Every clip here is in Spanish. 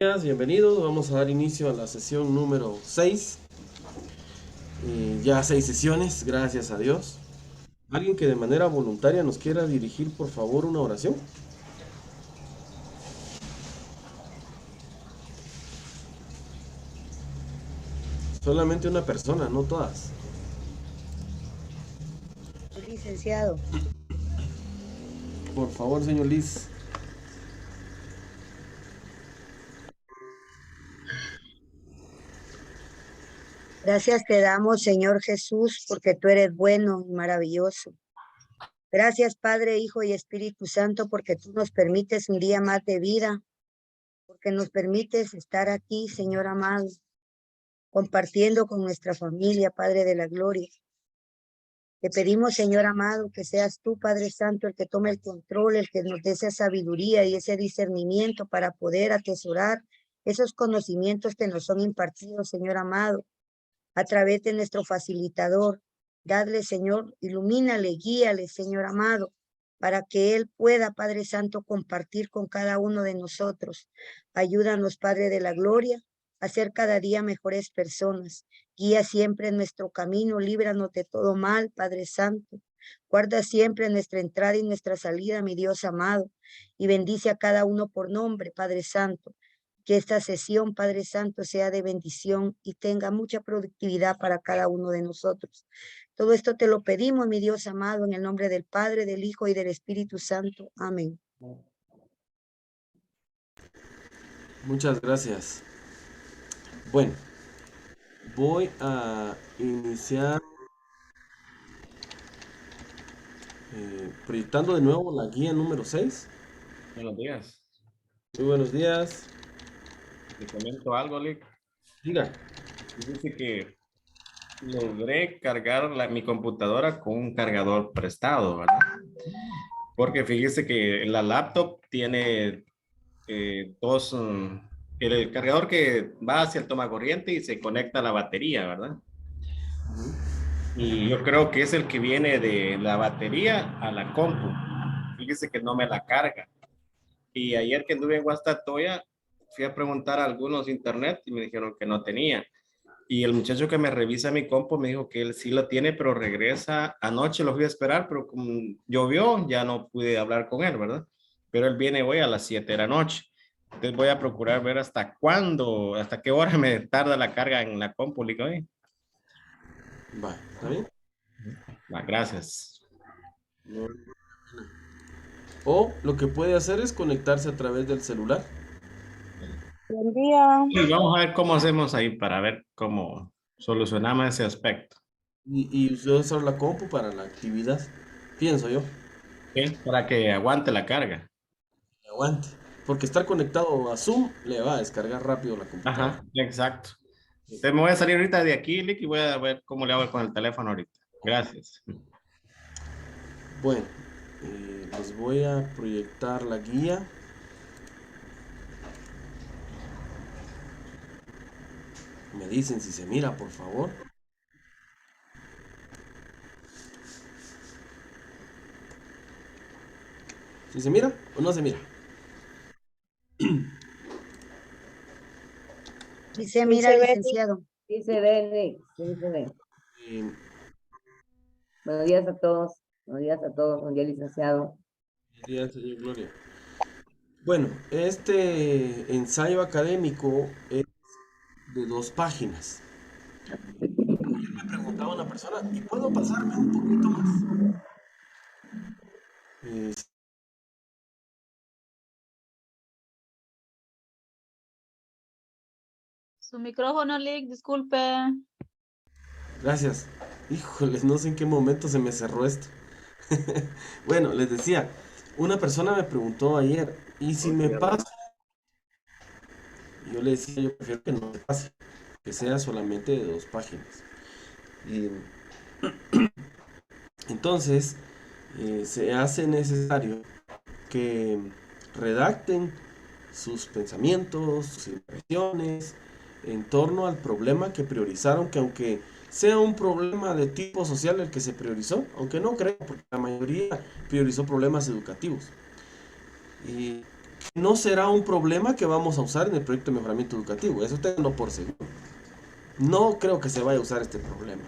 Días, bienvenidos. Vamos a dar inicio a la sesión número 6. Ya 6 sesiones, gracias a Dios. ¿Alguien que de manera voluntaria nos quiera dirigir, por favor, una oración? Solamente una persona, no todas. Licenciado, Por favor, señor Liz. gracias te damos, Señor Jesús, porque tú eres bueno y maravilloso. Gracias, Padre, Hijo y Espíritu Santo, porque tú nos permites un día más de vida, porque nos permites estar aquí, Señor amado, compartiendo con nuestra familia, Padre de la Gloria. Te pedimos, Señor amado, que seas tú, Padre Santo, el que tome el control, el que nos dé esa sabiduría y ese discernimiento para poder atesorar esos conocimientos que nos son impartidos, Señor amado, a través de nuestro facilitador. Dadle, Señor, ilumínale, guíale, Señor amado, para que Él pueda, Padre Santo, compartir con cada uno de nosotros. Ayúdanos, Padre de la Gloria, a ser cada día mejores personas. Guía siempre nuestro camino, líbranos de todo mal, Padre Santo. Guarda siempre nuestra entrada y nuestra salida, mi Dios amado, y bendice a cada uno por nombre, Padre Santo. Que esta sesión, Padre Santo, sea de bendición y tenga mucha productividad para cada uno de nosotros. Todo esto te lo pedimos, mi Dios amado, en el nombre del Padre, del Hijo y del Espíritu Santo. Amén. Muchas gracias. Bueno, voy a iniciar proyectando de nuevo la guía número 6. Buenos días. Muy buenos días. Te comento algo, Lick. Diga. Dice que logré cargar mi computadora con un cargador prestado, ¿verdad? Porque fíjese que la laptop tiene dos, el cargador que va hacia el toma corriente y se conecta a la batería, ¿verdad? Y yo creo que es el que viene de la batería a la compu. Fíjese que no me la carga. Y ayer que anduve en Guastatoya, fui a preguntar a algunos internet y me dijeron que no tenía. Y el muchacho que me revisa mi compu me dijo que él sí lo tiene, pero regresa. Anoche lo fui a esperar, pero como llovió, ya no pude hablar con él, ¿verdad? Pero él viene hoy a las 7 de la noche. Entonces voy a procurar ver hasta cuándo, hasta qué hora me tarda la carga en la compu. Le digo, Va, ¿está bien? Va, gracias. No. O lo que puede hacer es conectarse a través del celular. Buen día. Y vamos a ver cómo hacemos ahí para ver cómo solucionamos ese aspecto. Y usted usar la compu para la actividad, pienso yo. ¿Sí? Para que aguante la carga. Aguante. Porque estar conectado a Zoom le va a descargar rápido la computadora. Ajá, exacto. Entonces me voy a salir ahorita de aquí, Lick, y voy a ver cómo le hago con el teléfono ahorita. Gracias. Bueno, les voy a proyectar la guía. Me dicen si se mira, por favor. ¿Si se mira o no se mira? Dice, Sí mira, se ve, Nick. licenciado. Sí se ve, Nick. Sí se ve. Eh, Buenos días a todos. Buenos días a todos. Buen día, licenciado. Día, señor Gloria. Bueno, este ensayo académico es de 2 páginas. Ayer me preguntaba una persona, ¿y puedo pasarme un poquito más? Eh, Su micrófono, Lick, disculpe. Gracias. Híjoles, no sé en qué momento se me cerró esto. Bueno, les decía, una persona me preguntó ayer, ¿y si me paso? Y yo le decía, yo prefiero que no se pase, que sea solamente de 2 páginas. Y entonces, se hace necesario que redacten sus pensamientos, sus impresiones en torno al problema que priorizaron, que aunque sea un problema de tipo social el que se priorizó, aunque no creo, porque la mayoría priorizó problemas educativos. Y no será un problema que vamos a usar en el proyecto de mejoramiento educativo. Eso tengo por seguro. No creo que se vaya a usar este problema.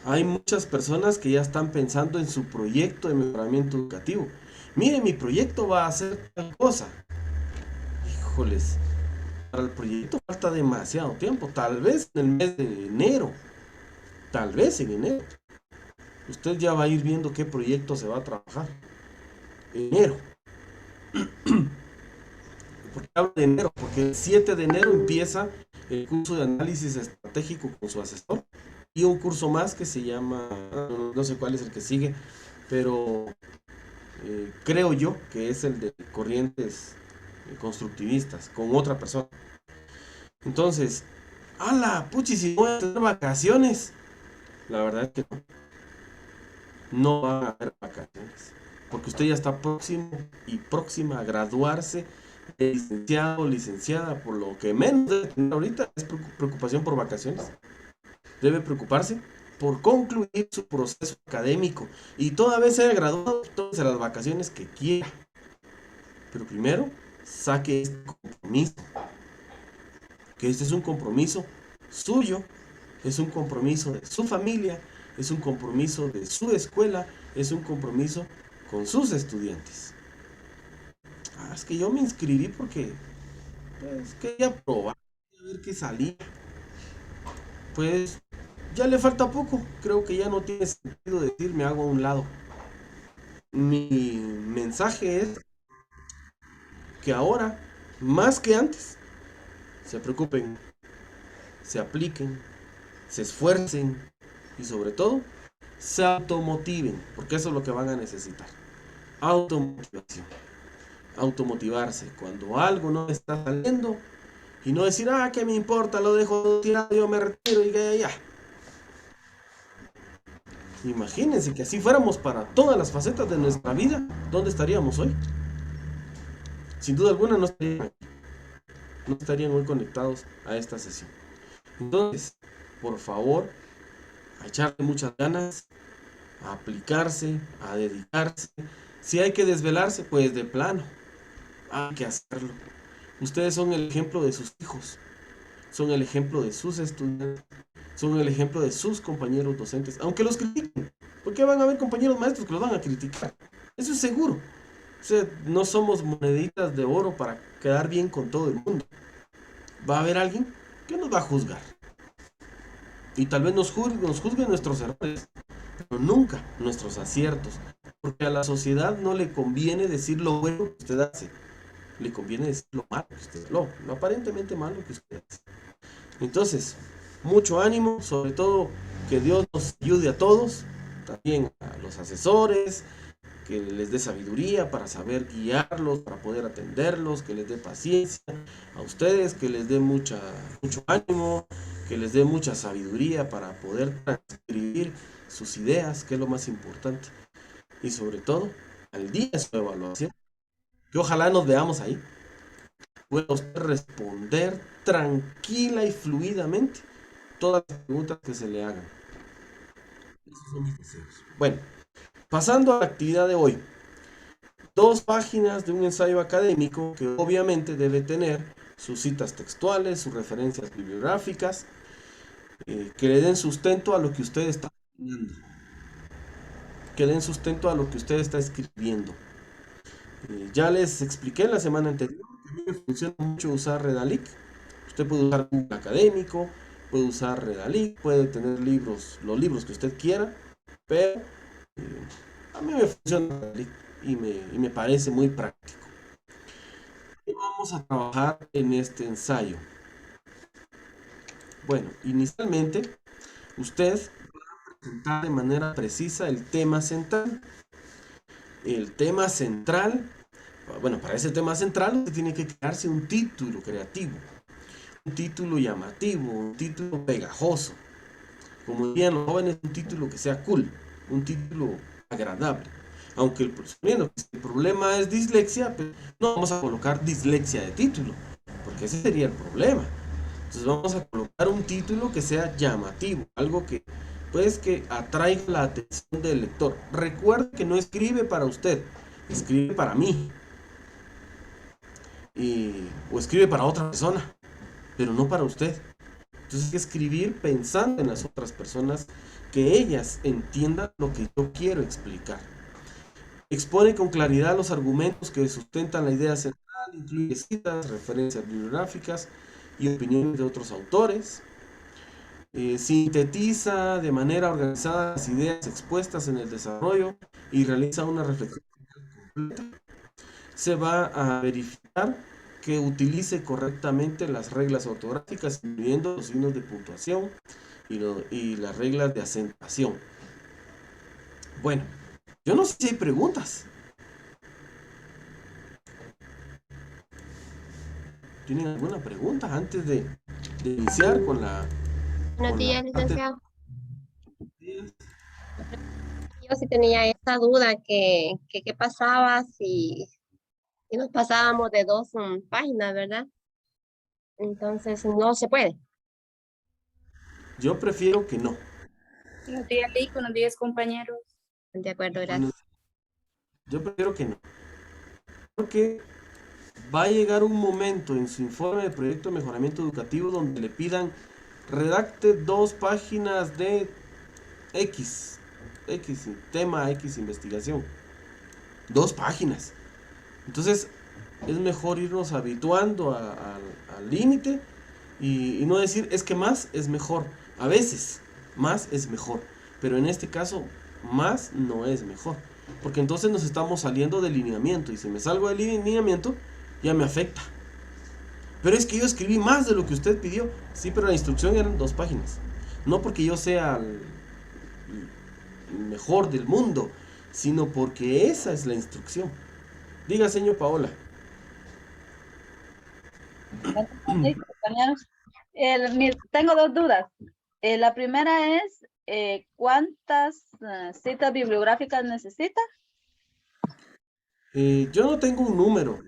Hay muchas personas que ya están pensando en su proyecto de mejoramiento educativo. Mire, mi proyecto va a hacer tal cosa. Híjoles, para el proyecto falta demasiado tiempo. Tal vez en el mes de enero. Tal vez en enero. Usted ya va a ir viendo qué proyecto se va a trabajar. Enero. ¿Por qué hablo de enero? Porque el 7 de enero empieza el curso de análisis estratégico con su asesor y un curso más que se llama, no sé cuál es el que sigue, pero creo yo que es el de corrientes constructivistas con otra persona. Entonces, ¡hala! Puchi, si voy a tener vacaciones. La verdad es que no van a haber vacaciones, porque usted ya está próximo y próxima a graduarse de licenciado o licenciada, por lo que menos debe tener ahorita es preocupación por vacaciones. Debe preocuparse por concluir su proceso académico y toda vez se haya graduado, todas las vacaciones que quiera. Pero primero, saque este compromiso, que este es un compromiso suyo, es un compromiso de su familia, es un compromiso de su escuela, es un compromiso con sus estudiantes. Es que yo me inscribí porque pues quería probar, a ver qué salía. Pues ya le falta poco, creo que ya no tiene sentido decir me hago a un lado. Mi mensaje es que ahora, más que antes, se preocupen, se apliquen, se esfuercen y sobre todo, se automotiven, porque eso es lo que van a necesitar. Automotivación. Automotivarse cuando algo no está saliendo y no decir, ¿qué me importa? Lo dejo tirado, yo me retiro y ya. Imagínense que así fuéramos para todas las facetas de nuestra vida, ¿dónde estaríamos hoy? Sin duda alguna no estarían hoy conectados a esta sesión. Entonces, por favor, a echarle muchas ganas, a aplicarse, a dedicarse. Si hay que desvelarse, pues de plano, hay que hacerlo. Ustedes son el ejemplo de sus hijos, son el ejemplo de sus estudiantes, son el ejemplo de sus compañeros docentes, aunque los critiquen, porque van a haber compañeros maestros que los van a criticar, eso es seguro. O sea, no somos moneditas de oro para quedar bien con todo el mundo. Va a haber alguien que nos va a juzgar, y tal vez nos juzgue nuestros errores, pero nunca nuestros aciertos, porque a la sociedad no le conviene decir lo bueno que usted hace, le conviene decir lo malo que usted hace, lo aparentemente malo que usted hace. Entonces, mucho ánimo, sobre todo que Dios nos ayude a todos, también a los asesores, que les dé sabiduría para saber guiarlos, para poder atenderlos, que les dé paciencia, a ustedes que les dé mucho ánimo, que les dé mucha sabiduría para poder transcribir sus ideas, que es lo más importante, y sobre todo, al día de su evaluación, que ojalá nos veamos ahí, pueda usted responder tranquila y fluidamente todas las preguntas que se le hagan. Esos son mis deseos. Bueno, pasando a la actividad de hoy. 2 páginas de un ensayo académico que obviamente debe tener sus citas textuales, sus referencias bibliográficas, que le den sustento a lo que usted está escribiendo. Que den sustento a lo que usted está escribiendo. Ya les expliqué la semana anterior que a mí me funciona mucho usar Redalic. Usted puede usar un académico, puede usar Redalic, puede tener libros, los libros que usted quiera, pero a mí me funciona Redalic y me parece muy práctico. ¿Qué vamos a trabajar en este ensayo? Bueno, inicialmente usted va a presentar de manera precisa el tema central. El tema central, bueno, para ese tema central usted tiene que crearse un título creativo, un título llamativo, un título pegajoso. Como dirían los jóvenes, un título que sea cool, un título agradable. Aunque el problema es dislexia, pues no vamos a colocar dislexia de título, porque ese sería el problema. Entonces vamos a colocar un título que sea llamativo, algo que pues que atraiga la atención del lector. Recuerde que no escribe para usted, escribe para mí. o escribe para otra persona, pero no para usted. Entonces hay que escribir pensando en las otras personas, que ellas entiendan lo que yo quiero explicar. Expone con claridad los argumentos que sustentan la idea central, incluye citas, referencias bibliográficas y opiniones de otros autores. Sintetiza de manera organizada las ideas expuestas en el desarrollo y realiza una reflexión completa. Se va a verificar que utilice correctamente las reglas ortográficas, incluyendo los signos de puntuación y las reglas de acentuación. Bueno, yo no sé si hay preguntas. ¿Tienen alguna pregunta antes de iniciar con la... Buenos días, parte- licenciado. Yo sí tenía esa duda que qué pasaba si nos pasábamos de dos páginas, ¿verdad? Entonces no se puede. Yo prefiero que no. Buenos días, Lick. Buenos días, compañeros. De acuerdo, gracias. Yo prefiero que no. Porque va a llegar un momento en su informe de proyecto de mejoramiento educativo donde le pidan redacte 2 páginas de X tema, X investigación. 2 páginas. Entonces es mejor irnos habituando al límite y no decir es que más es mejor. A veces más es mejor, pero en este caso más no es mejor. Porque entonces nos estamos saliendo del lineamiento y si me salgo del lineamiento ya me afecta. Pero es que yo escribí más de lo que usted pidió. Sí, pero la instrucción eran 2 páginas. No porque yo sea el mejor del mundo, sino porque esa es la instrucción. Diga, señor Paola. Sí, compañeros. Tengo dos dudas. La primera es, ¿cuántas citas bibliográficas necesita? Yo no tengo un número.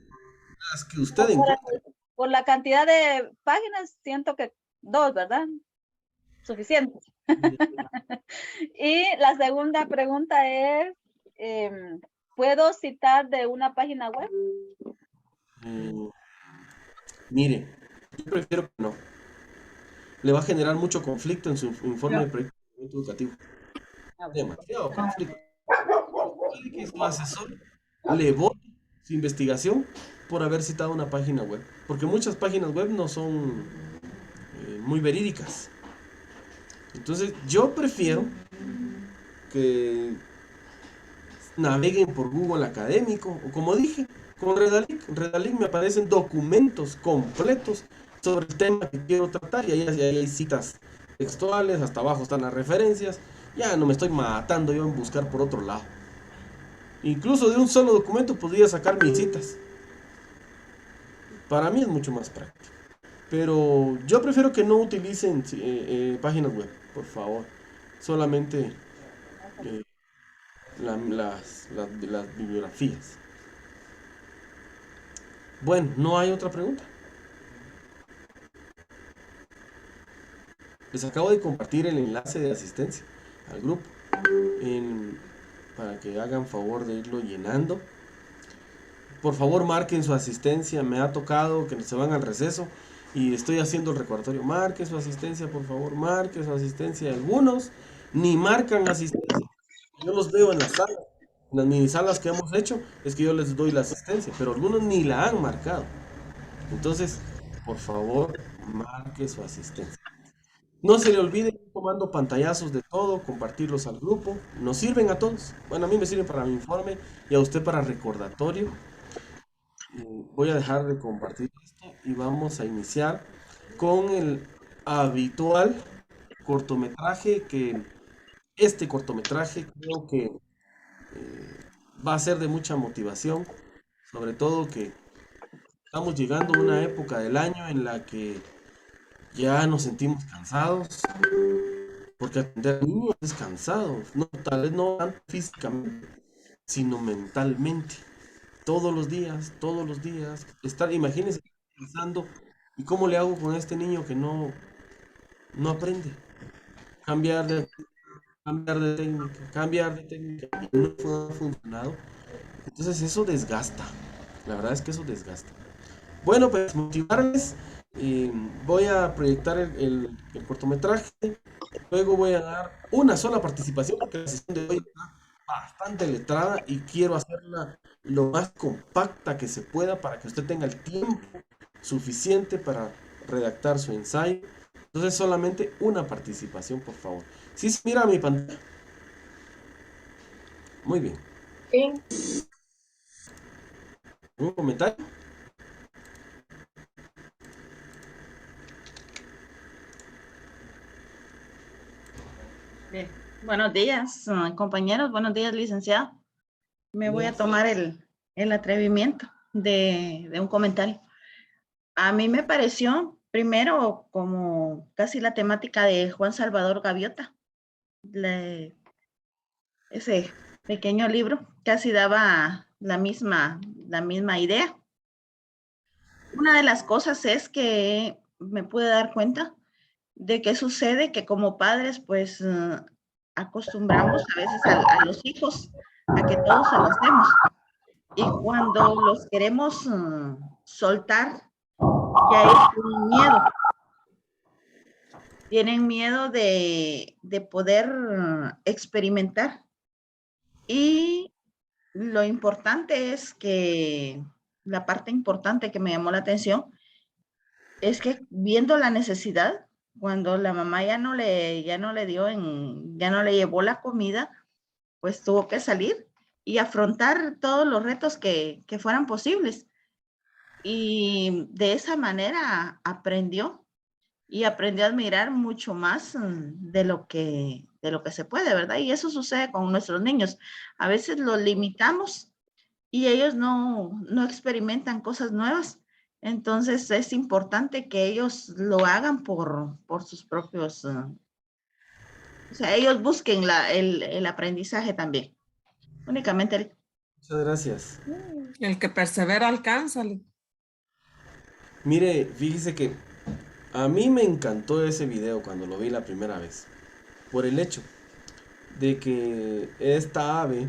Las que usted encuentre. Por la cantidad de páginas, siento que 2, ¿verdad? Suficiente. Y la segunda pregunta es, ¿puedo citar de una página web? Mire, yo prefiero que no. Le va a generar mucho conflicto en su informe de proyecto educativo. Demasiado conflicto. Quiere que su asesor le vote su investigación por haber citado una página web. Porque muchas páginas web no son muy verídicas. Entonces, yo prefiero que naveguen por Google Académico o como dije, con Redalic. En Redalic me aparecen documentos completos sobre el tema que quiero tratar y ahí hay citas textuales, hasta abajo están las referencias. Ya no me estoy matando yo en buscar por otro lado. Incluso de un solo documento podría sacar mis citas. Para mí es mucho más práctico. Pero yo prefiero que no utilicen páginas web, por favor. Solamente las bibliografías. Bueno, ¿no hay otra pregunta? Les acabo de compartir el enlace de asistencia al grupo para que hagan favor de irlo llenando. Por favor, marquen su asistencia. Me ha tocado que se van al receso y estoy haciendo el recordatorio. Marquen su asistencia, por favor, marquen su asistencia. Algunos ni marcan asistencia. Yo los veo en la sala. En las mini salas que hemos hecho es que yo les doy la asistencia, pero algunos ni la han marcado. Entonces, por favor, marque su asistencia. No se le olvide ir tomando pantallazos de todo, compartirlos al grupo. Nos sirven a todos. Bueno, a mí me sirven para mi informe y a usted para recordatorio. Voy a dejar de compartir esto y vamos a iniciar con el habitual cortometraje este cortometraje creo que va a ser de mucha motivación, sobre todo que estamos llegando a una época del año en la que ya nos sentimos cansados, porque atender a niños es cansado, no, tal vez no tanto físicamente, sino mentalmente. Todos los días, imagínense pensando, ¿y cómo le hago con este niño que no aprende? Cambiar de técnica, y no ha funcionado. Entonces eso desgasta, la verdad es que eso desgasta. Bueno, pues motivarles. Voy a proyectar el cortometraje. Luego voy a dar una sola participación porque la sesión de hoy está bastante letrada y quiero hacerla lo más compacta que se pueda para que usted tenga el tiempo suficiente para redactar su ensayo. Entonces solamente una participación, por favor. ¿Sí se mira mi pantalla? Muy bien. ¿Un comentario? Bien. Buenos días, compañeros. Buenos días, licenciado. Me voy a tomar el atrevimiento de un comentario. A mí me pareció, primero, como casi la temática de Juan Salvador Gaviota. Ese pequeño libro casi daba la misma idea. Una de las cosas es que me pude dar cuenta de que sucede que como padres, pues, acostumbramos a veces a los hijos a que todos se los demos. Y cuando los queremos soltar, ya es un miedo. Tienen miedo de poder experimentar. Y lo importante es que, la parte importante que me llamó la atención, es que viendo la necesidad, cuando la mamá ya no le llevó la comida, pues tuvo que salir y afrontar todos los retos que fueran posibles. Y de esa manera aprendió a admirar mucho más de lo que se puede, ¿verdad? Y eso sucede con nuestros niños. A veces los limitamos y ellos no experimentan cosas nuevas. Entonces es importante que ellos lo hagan por sus propios, o sea, ellos busquen el aprendizaje también. Únicamente. Muchas gracias. El que persevera alcanza. Mire, fíjese que a mí me encantó ese video cuando lo vi la primera vez. Por el hecho de que esta ave,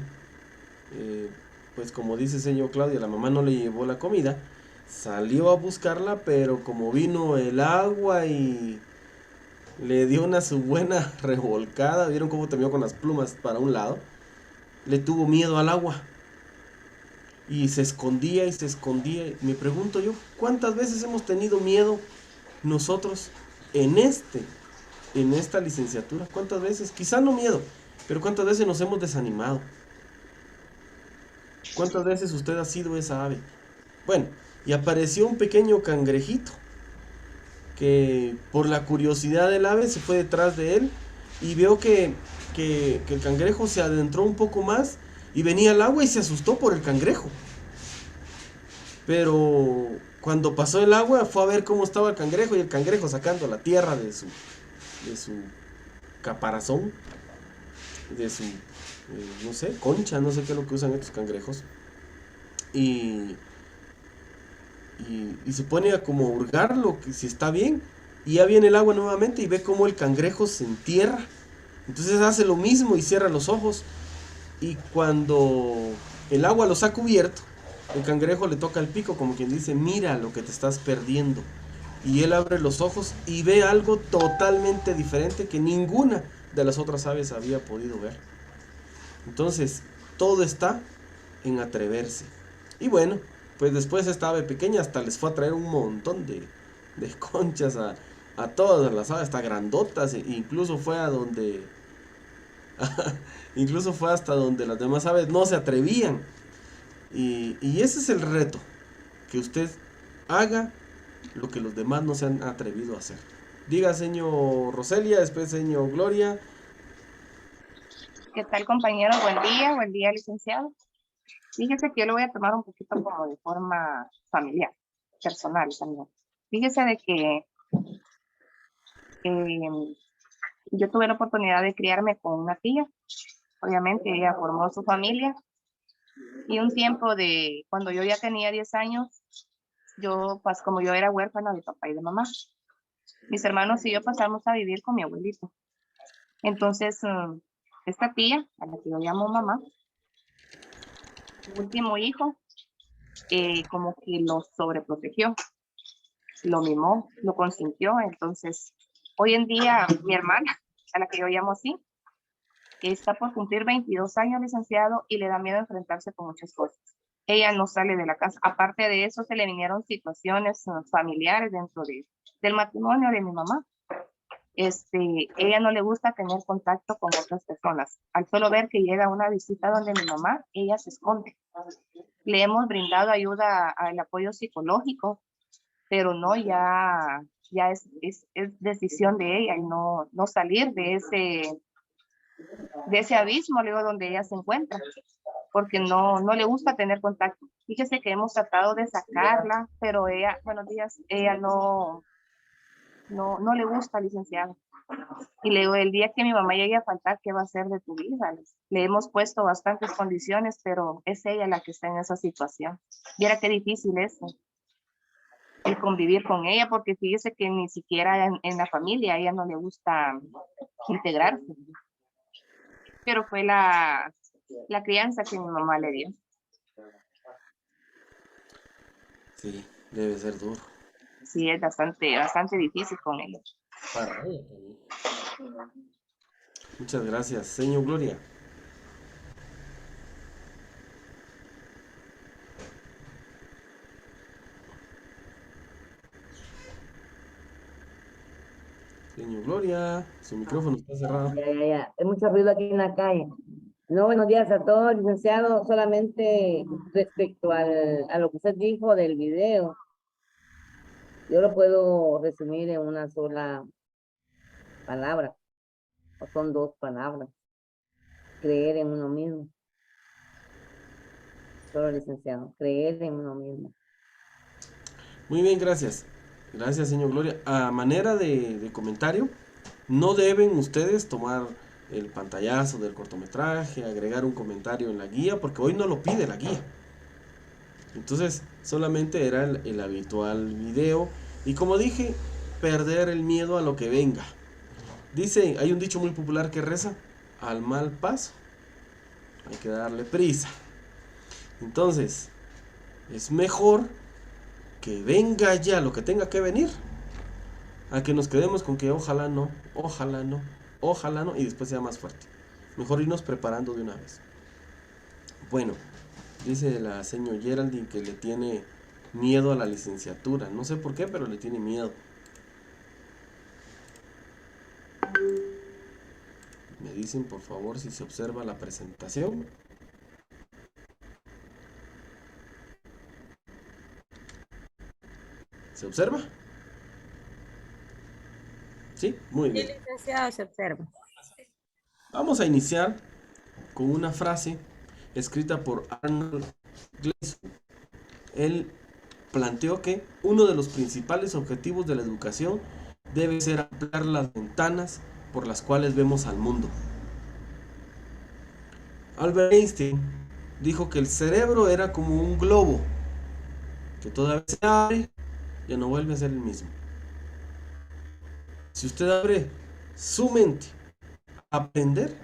pues como dice señor Claudia, la mamá no le llevó la comida, salió a buscarla, pero como vino el agua y le dio una su buena revolcada, vieron cómo terminó con las plumas para un lado, le tuvo miedo al agua. Y se escondía y se escondía. Me pregunto yo, ¿cuántas veces hemos tenido miedo nosotros en esta licenciatura? ¿Cuántas veces? Quizá no miedo, pero ¿cuántas veces nos hemos desanimado? ¿Cuántas veces usted ha sido esa ave? Bueno, y apareció un pequeño cangrejito que por la curiosidad del ave se fue detrás de él y veo que el cangrejo se adentró un poco más y venía al agua y se asustó por el cangrejo. Pero cuando pasó el agua fue a ver cómo estaba el cangrejo y el cangrejo sacando la tierra de su caparazón, de su, no sé, concha, no sé qué es lo que usan estos cangrejos. Y se pone a como hurgarlo, que si está bien. Y ya viene el agua nuevamente y ve cómo el cangrejo se entierra. Entonces hace lo mismo y cierra los ojos. Y cuando el agua los ha cubierto, el cangrejo le toca el pico como quien dice, mira lo que te estás perdiendo. Y él abre los ojos y ve algo totalmente diferente que ninguna de las otras aves había podido ver. Entonces, todo está en atreverse. Y bueno, pues después esta ave pequeña hasta les fue a traer un montón de conchas a todas las aves, hasta grandotas, e incluso fue a donde incluso fue hasta donde las demás aves no se atrevían. Y ese es el reto, que usted haga lo que los demás no se han atrevido a hacer. Diga, señor Roselia, después señor Gloria. ¿Qué tal, compañero? Buen día, licenciado. Fíjese que yo lo voy a tomar un poquito como de forma familiar, personal también. Fíjese de que yo tuve la oportunidad de criarme con una tía. Obviamente ella formó su familia y un tiempo de cuando yo ya tenía 10 años, yo, pues como yo era huérfana de papá y de mamá, mis hermanos y yo pasamos a vivir con mi abuelito. Entonces, esta tía, a la que yo llamo mamá, su último hijo, como que lo sobreprotegió, lo mimó, lo consintió. Entonces, hoy en día, mi hermana, a la que yo llamo así, está por cumplir 22 años, licenciado, y le da miedo enfrentarse con muchas cosas. Ella no sale de la casa. Aparte de eso, se le vinieron situaciones familiares dentro del matrimonio de mi mamá. Ella no le gusta tener contacto con otras personas. Al solo ver que llega una visita donde mi mamá, ella se esconde. Le hemos brindado ayuda al apoyo psicológico, pero no, ya es decisión de ella y no salir de ese abismo luego donde ella se encuentra, porque no le gusta tener contacto. Fíjese que hemos tratado de sacarla, pero ella, buenos días, ella no le gusta, licenciado. Y le digo, el día que mi mamá llegue a faltar, ¿qué va a hacer de tu vida? Le hemos puesto bastantes condiciones, pero es ella la que está en esa situación. Viera qué difícil es el convivir con ella, porque fíjese que ni siquiera en la familia a ella no le gusta integrarse. Pero fue la crianza que mi mamá le dio. Sí, debe ser duro. Sí, es bastante difícil con ella. Para ella también. Muchas gracias, señor Gloria. Señor Gloria, su micrófono está cerrado. Ya. Hay mucho ruido aquí en la calle. No, buenos días a todos, licenciado. Solamente respecto a lo que usted dijo del video, yo lo puedo resumir en una sola palabra, o son dos palabras: creer en uno mismo. Solo, licenciado, creer en uno mismo. Muy bien, gracias. Gracias, señor Gloria. A manera de comentario, no deben ustedes tomar el pantallazo del cortometraje, agregar un comentario en la guía, porque hoy no lo pide la guía. Entonces, solamente era el habitual video. Y como dije, perder el miedo a lo que venga. Dice, hay un dicho muy popular que reza: al mal paso hay que darle prisa. Entonces, es mejor que venga ya lo que tenga que venir, a que nos quedemos con que ojalá no, ojalá no, ojalá no, y después sea más fuerte. Mejor irnos preparando de una vez. Bueno, dice la señora Geraldine que le tiene miedo a la licenciatura. No sé por qué, pero le tiene miedo. Me dicen por favor si se observa la presentación. ¿Se observa? ¿Sí? Muy bien. Sí, licenciado, se observa. Vamos a iniciar con una frase escrita por Arnold Gleason. Él planteó que uno de los principales objetivos de la educación debe ser ampliar las ventanas por las cuales vemos al mundo. Albert Einstein dijo que el cerebro era como un globo, que toda vez se abre, ya no vuelve a ser el mismo. Si usted abre su mente a aprender,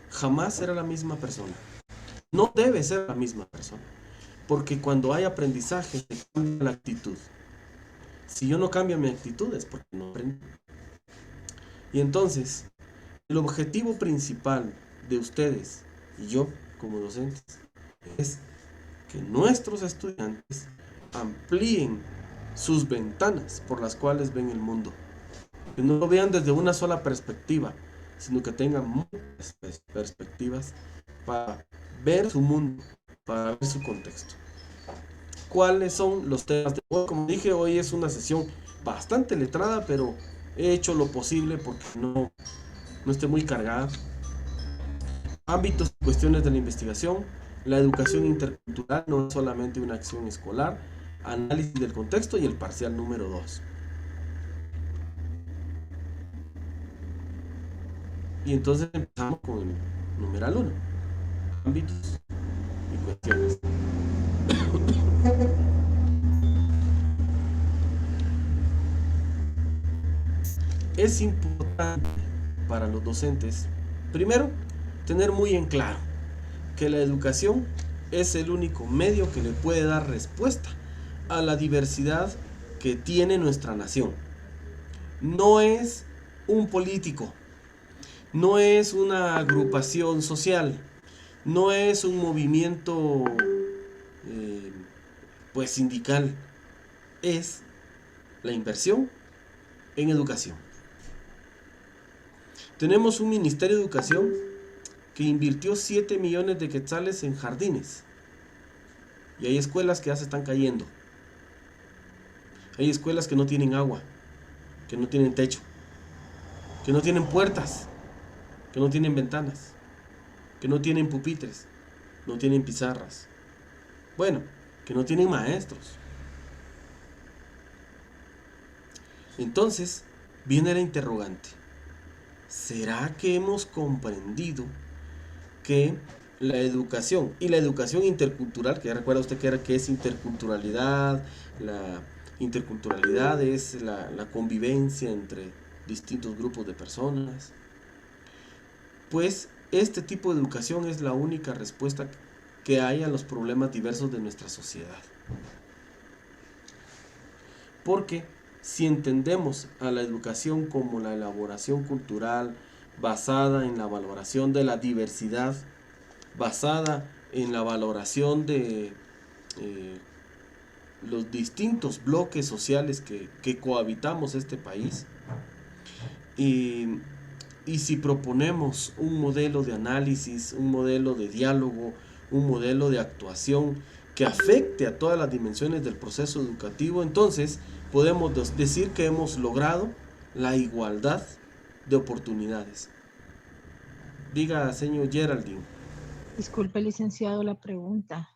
jamás será la misma persona. No debe ser la misma persona, porque cuando hay aprendizaje se cambia la actitud. Si yo no cambio mi actitud es porque no aprendo. Y entonces, el objetivo principal de ustedes y yo como docentes es que nuestros estudiantes amplíen sus ventanas por las cuales ven el mundo. Que no lo vean desde una sola perspectiva, sino que tengan muchas perspectivas para ver su mundo, para ver su contexto. ¿Cuáles son los temas de hoy? Como dije, hoy es una sesión bastante letrada, pero he hecho lo posible porque no esté muy cargada. Ámbitos y cuestiones de la investigación. La educación intercultural no es solamente una acción escolar. Análisis del contexto y el parcial número 2. Y entonces empezamos con el numeral 1. Ámbitos y cuestiones. Es importante para los docentes, primero, tener muy en claro que la educación es el único medio que le puede dar respuesta a la diversidad que tiene nuestra nación. No es un político, no es una agrupación social, no es un movimiento pues sindical, es la inversión en educación. Tenemos un Ministerio de Educación que invirtió 7 millones de quetzales en jardines. Y hay escuelas que ya se están cayendo. Hay escuelas que no tienen agua, que no tienen techo, que no tienen puertas, que no tienen ventanas, que no tienen pupitres, no tienen pizarras. Bueno, que no tienen maestros. Entonces, viene la interrogante. ¿Será que hemos comprendido que la educación y la educación intercultural, que ya recuerda usted que es interculturalidad, la interculturalidad es la convivencia entre distintos grupos de personas, pues este tipo de educación es la única respuesta que hay a los problemas diversos de nuestra sociedad? Porque si entendemos a la educación como la elaboración cultural basada en la valoración de la diversidad, basada en la valoración de los distintos bloques sociales que cohabitamos este país, y si proponemos un modelo de análisis, un modelo de diálogo, un modelo de actuación que afecte a todas las dimensiones del proceso educativo, entonces podemos decir que hemos logrado la igualdad de oportunidades. Diga, señor Geraldine. Disculpe, licenciado, la pregunta.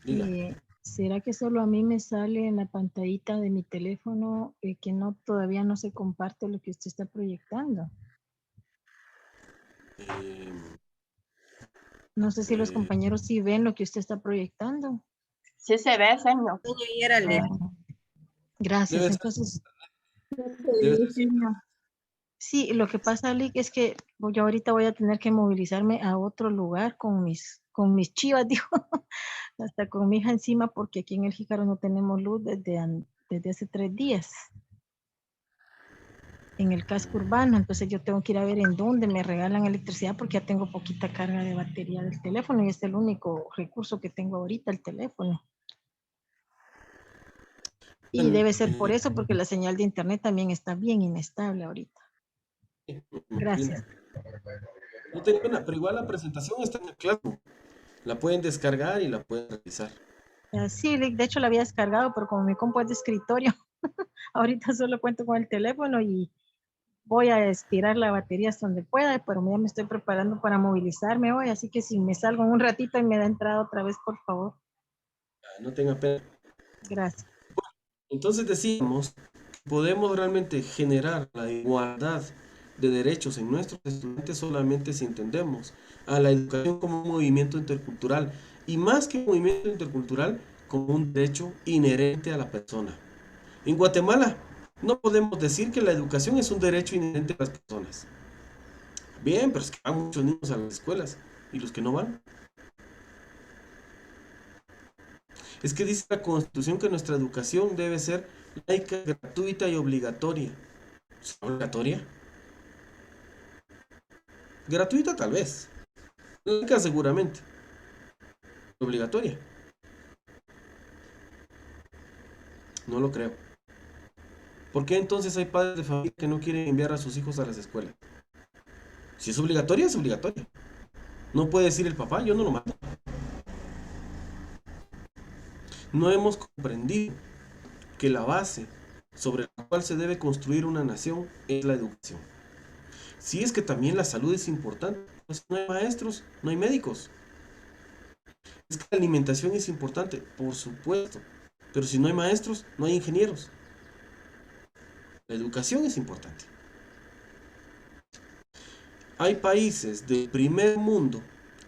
Diga. ¿Será que solo a mí me sale en la pantallita de mi teléfono que todavía no se comparte lo que usted está proyectando? No sé si los compañeros sí ven lo que usted está proyectando. Sí se ve, señor. Gracias. Entonces, sí, lo que pasa, Lick, es que yo ahorita voy a tener que movilizarme a otro lugar con mis chivas, digo, hasta con mi hija encima, porque aquí en el Jícaro no tenemos luz desde hace 3 días. En el casco urbano, entonces yo tengo que ir a ver en dónde me regalan electricidad porque ya tengo poquita carga de batería del teléfono y es el único recurso que tengo ahorita, el teléfono. Y debe ser por eso, porque la señal de internet también está bien inestable ahorita. Gracias. No tengo pena, pero igual la presentación está en el Classroom. La pueden descargar y la pueden revisar. Sí, de hecho la había descargado, pero como mi compu es de escritorio, ahorita solo cuento con el teléfono y voy a estirar la batería hasta donde pueda, pero ya me estoy preparando para movilizarme hoy, así que si me salgo en un ratito y me da entrada otra vez, por favor. No tenga pena. Gracias. Bueno, entonces decíamos que podemos realmente generar la igualdad de derechos en nuestros estudiantes solamente si entendemos a la educación como un movimiento intercultural, y más que un movimiento intercultural, como un derecho inherente a la persona. En Guatemala no podemos decir que la educación es un derecho inherente a las personas. Bien, pero es que van muchos niños a las escuelas, ¿y los que no van? Es que dice la Constitución que nuestra educación debe ser laica, gratuita y obligatoria. ¿Obligatoria? Gratuita tal vez. Laica seguramente. Obligatoria. No lo creo. ¿Por qué entonces hay padres de familia que no quieren enviar a sus hijos a las escuelas? Si es obligatoria, es obligatoria. No puede decir el papá, yo no lo mando. No hemos comprendido que la base sobre la cual se debe construir una nación es la educación. Si es que también la salud es importante, pues no hay maestros, no hay médicos. Es que la alimentación es importante, por supuesto, pero si no hay maestros, no hay ingenieros. La educación es importante. Hay países del primer mundo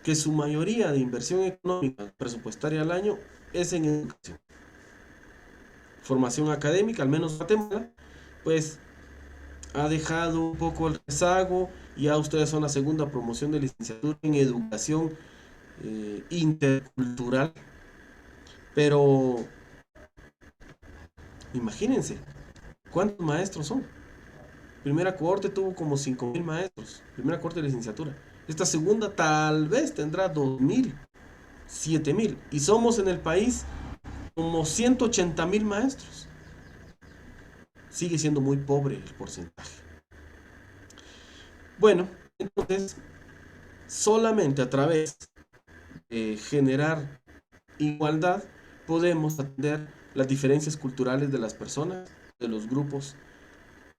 que su mayoría de inversión económica presupuestaria al año es en educación. Formación académica, al menos Guatemala, pues ha dejado un poco el rezago y ya ustedes son la segunda promoción de licenciatura en educación intercultural, pero imagínense cuántos maestros son. Primera cohorte tuvo como 5,000 maestros, primera cohorte de licenciatura. Esta segunda tal vez tendrá 2,000, 7,000, y somos en el país como 180,000 maestros. Sigue siendo muy pobre el porcentaje. Bueno, entonces solamente a través de generar igualdad podemos atender las diferencias culturales de las personas, de los grupos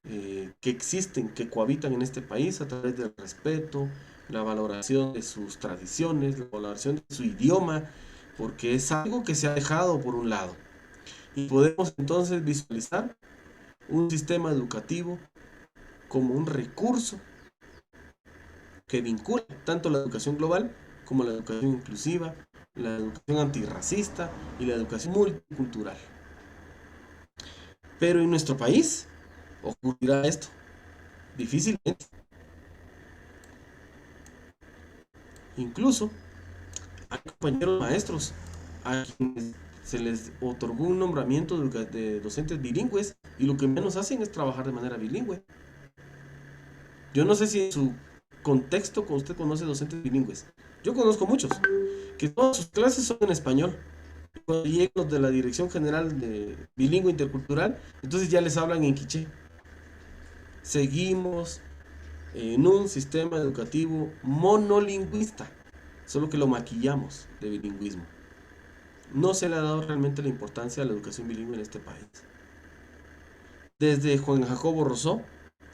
que existen, que cohabitan en este país, a través del respeto, la valoración de sus tradiciones, la valoración de su idioma, porque es algo que se ha dejado por un lado. Y podemos entonces visualizar un sistema educativo como un recurso que vincula tanto la educación global como la educación inclusiva, la educación antirracista y la educación multicultural. Pero en nuestro país ocurrirá esto difícilmente. Incluso hay compañeros maestros a quienes se les otorgó un nombramiento de docentes bilingües y lo que menos hacen es trabajar de manera bilingüe. Yo no sé si en su contexto usted conoce docentes bilingües. Yo conozco muchos que todas sus clases son en español. Cuando llegan los de la Dirección General de Bilingüe Intercultural, entonces ya les hablan en quiché. Seguimos en un sistema educativo monolingüista, solo que lo maquillamos de bilingüismo. No se le ha dado realmente la importancia a la educación bilingüe en este país. Desde Juan Jacobo Rousseau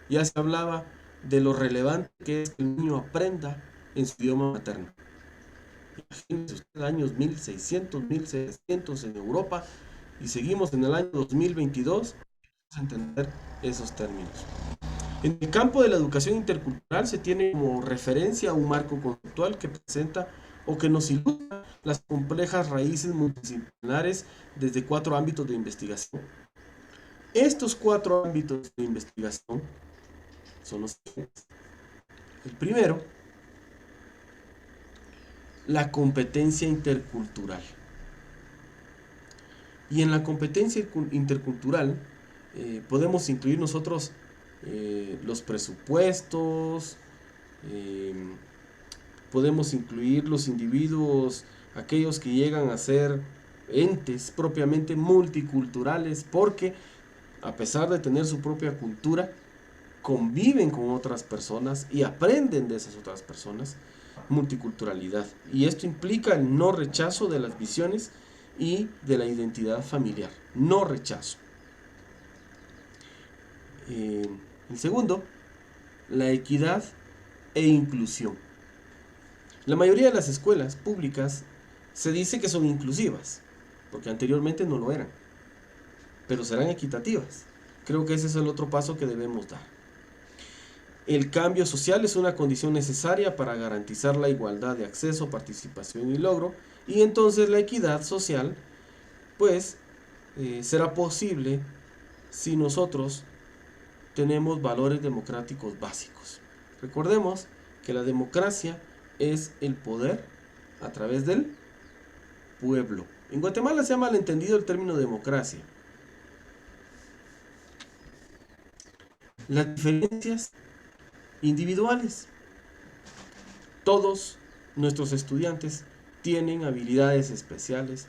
ya se hablaba de lo relevante que es que el niño aprenda en su idioma materno. Imagínense usted, años 1600, 1700 en Europa, y seguimos en el año 2022 a entender esos términos. En el campo de la educación intercultural se tiene como referencia un marco conceptual que presenta o que nos ilustra las complejas raíces multidisciplinares desde 4 ámbitos de investigación. Estos 4 ámbitos de investigación son los siguientes. El primero, la competencia intercultural. Y en la competencia intercultural podemos incluir nosotros los presupuestos, podemos incluir los individuos, aquellos que llegan a ser entes propiamente multiculturales, porque a pesar de tener su propia cultura, conviven con otras personas y aprenden de esas otras personas. Multiculturalidad, y esto implica el no rechazo de las visiones y de la identidad familiar, no rechazo. El segundo, la equidad e inclusión. La mayoría de las escuelas públicas se dice que son inclusivas, porque anteriormente no lo eran, pero serán equitativas. Creo que ese es el otro paso que debemos dar. El cambio social es una condición necesaria para garantizar la igualdad de acceso, participación y logro, y entonces la equidad social, pues, será posible si nosotros tenemos valores democráticos básicos. Recordemos que la democracia es el poder a través del pueblo. En Guatemala se ha malentendido el término democracia. Las diferencias individuales. Todos nuestros estudiantes tienen habilidades especiales.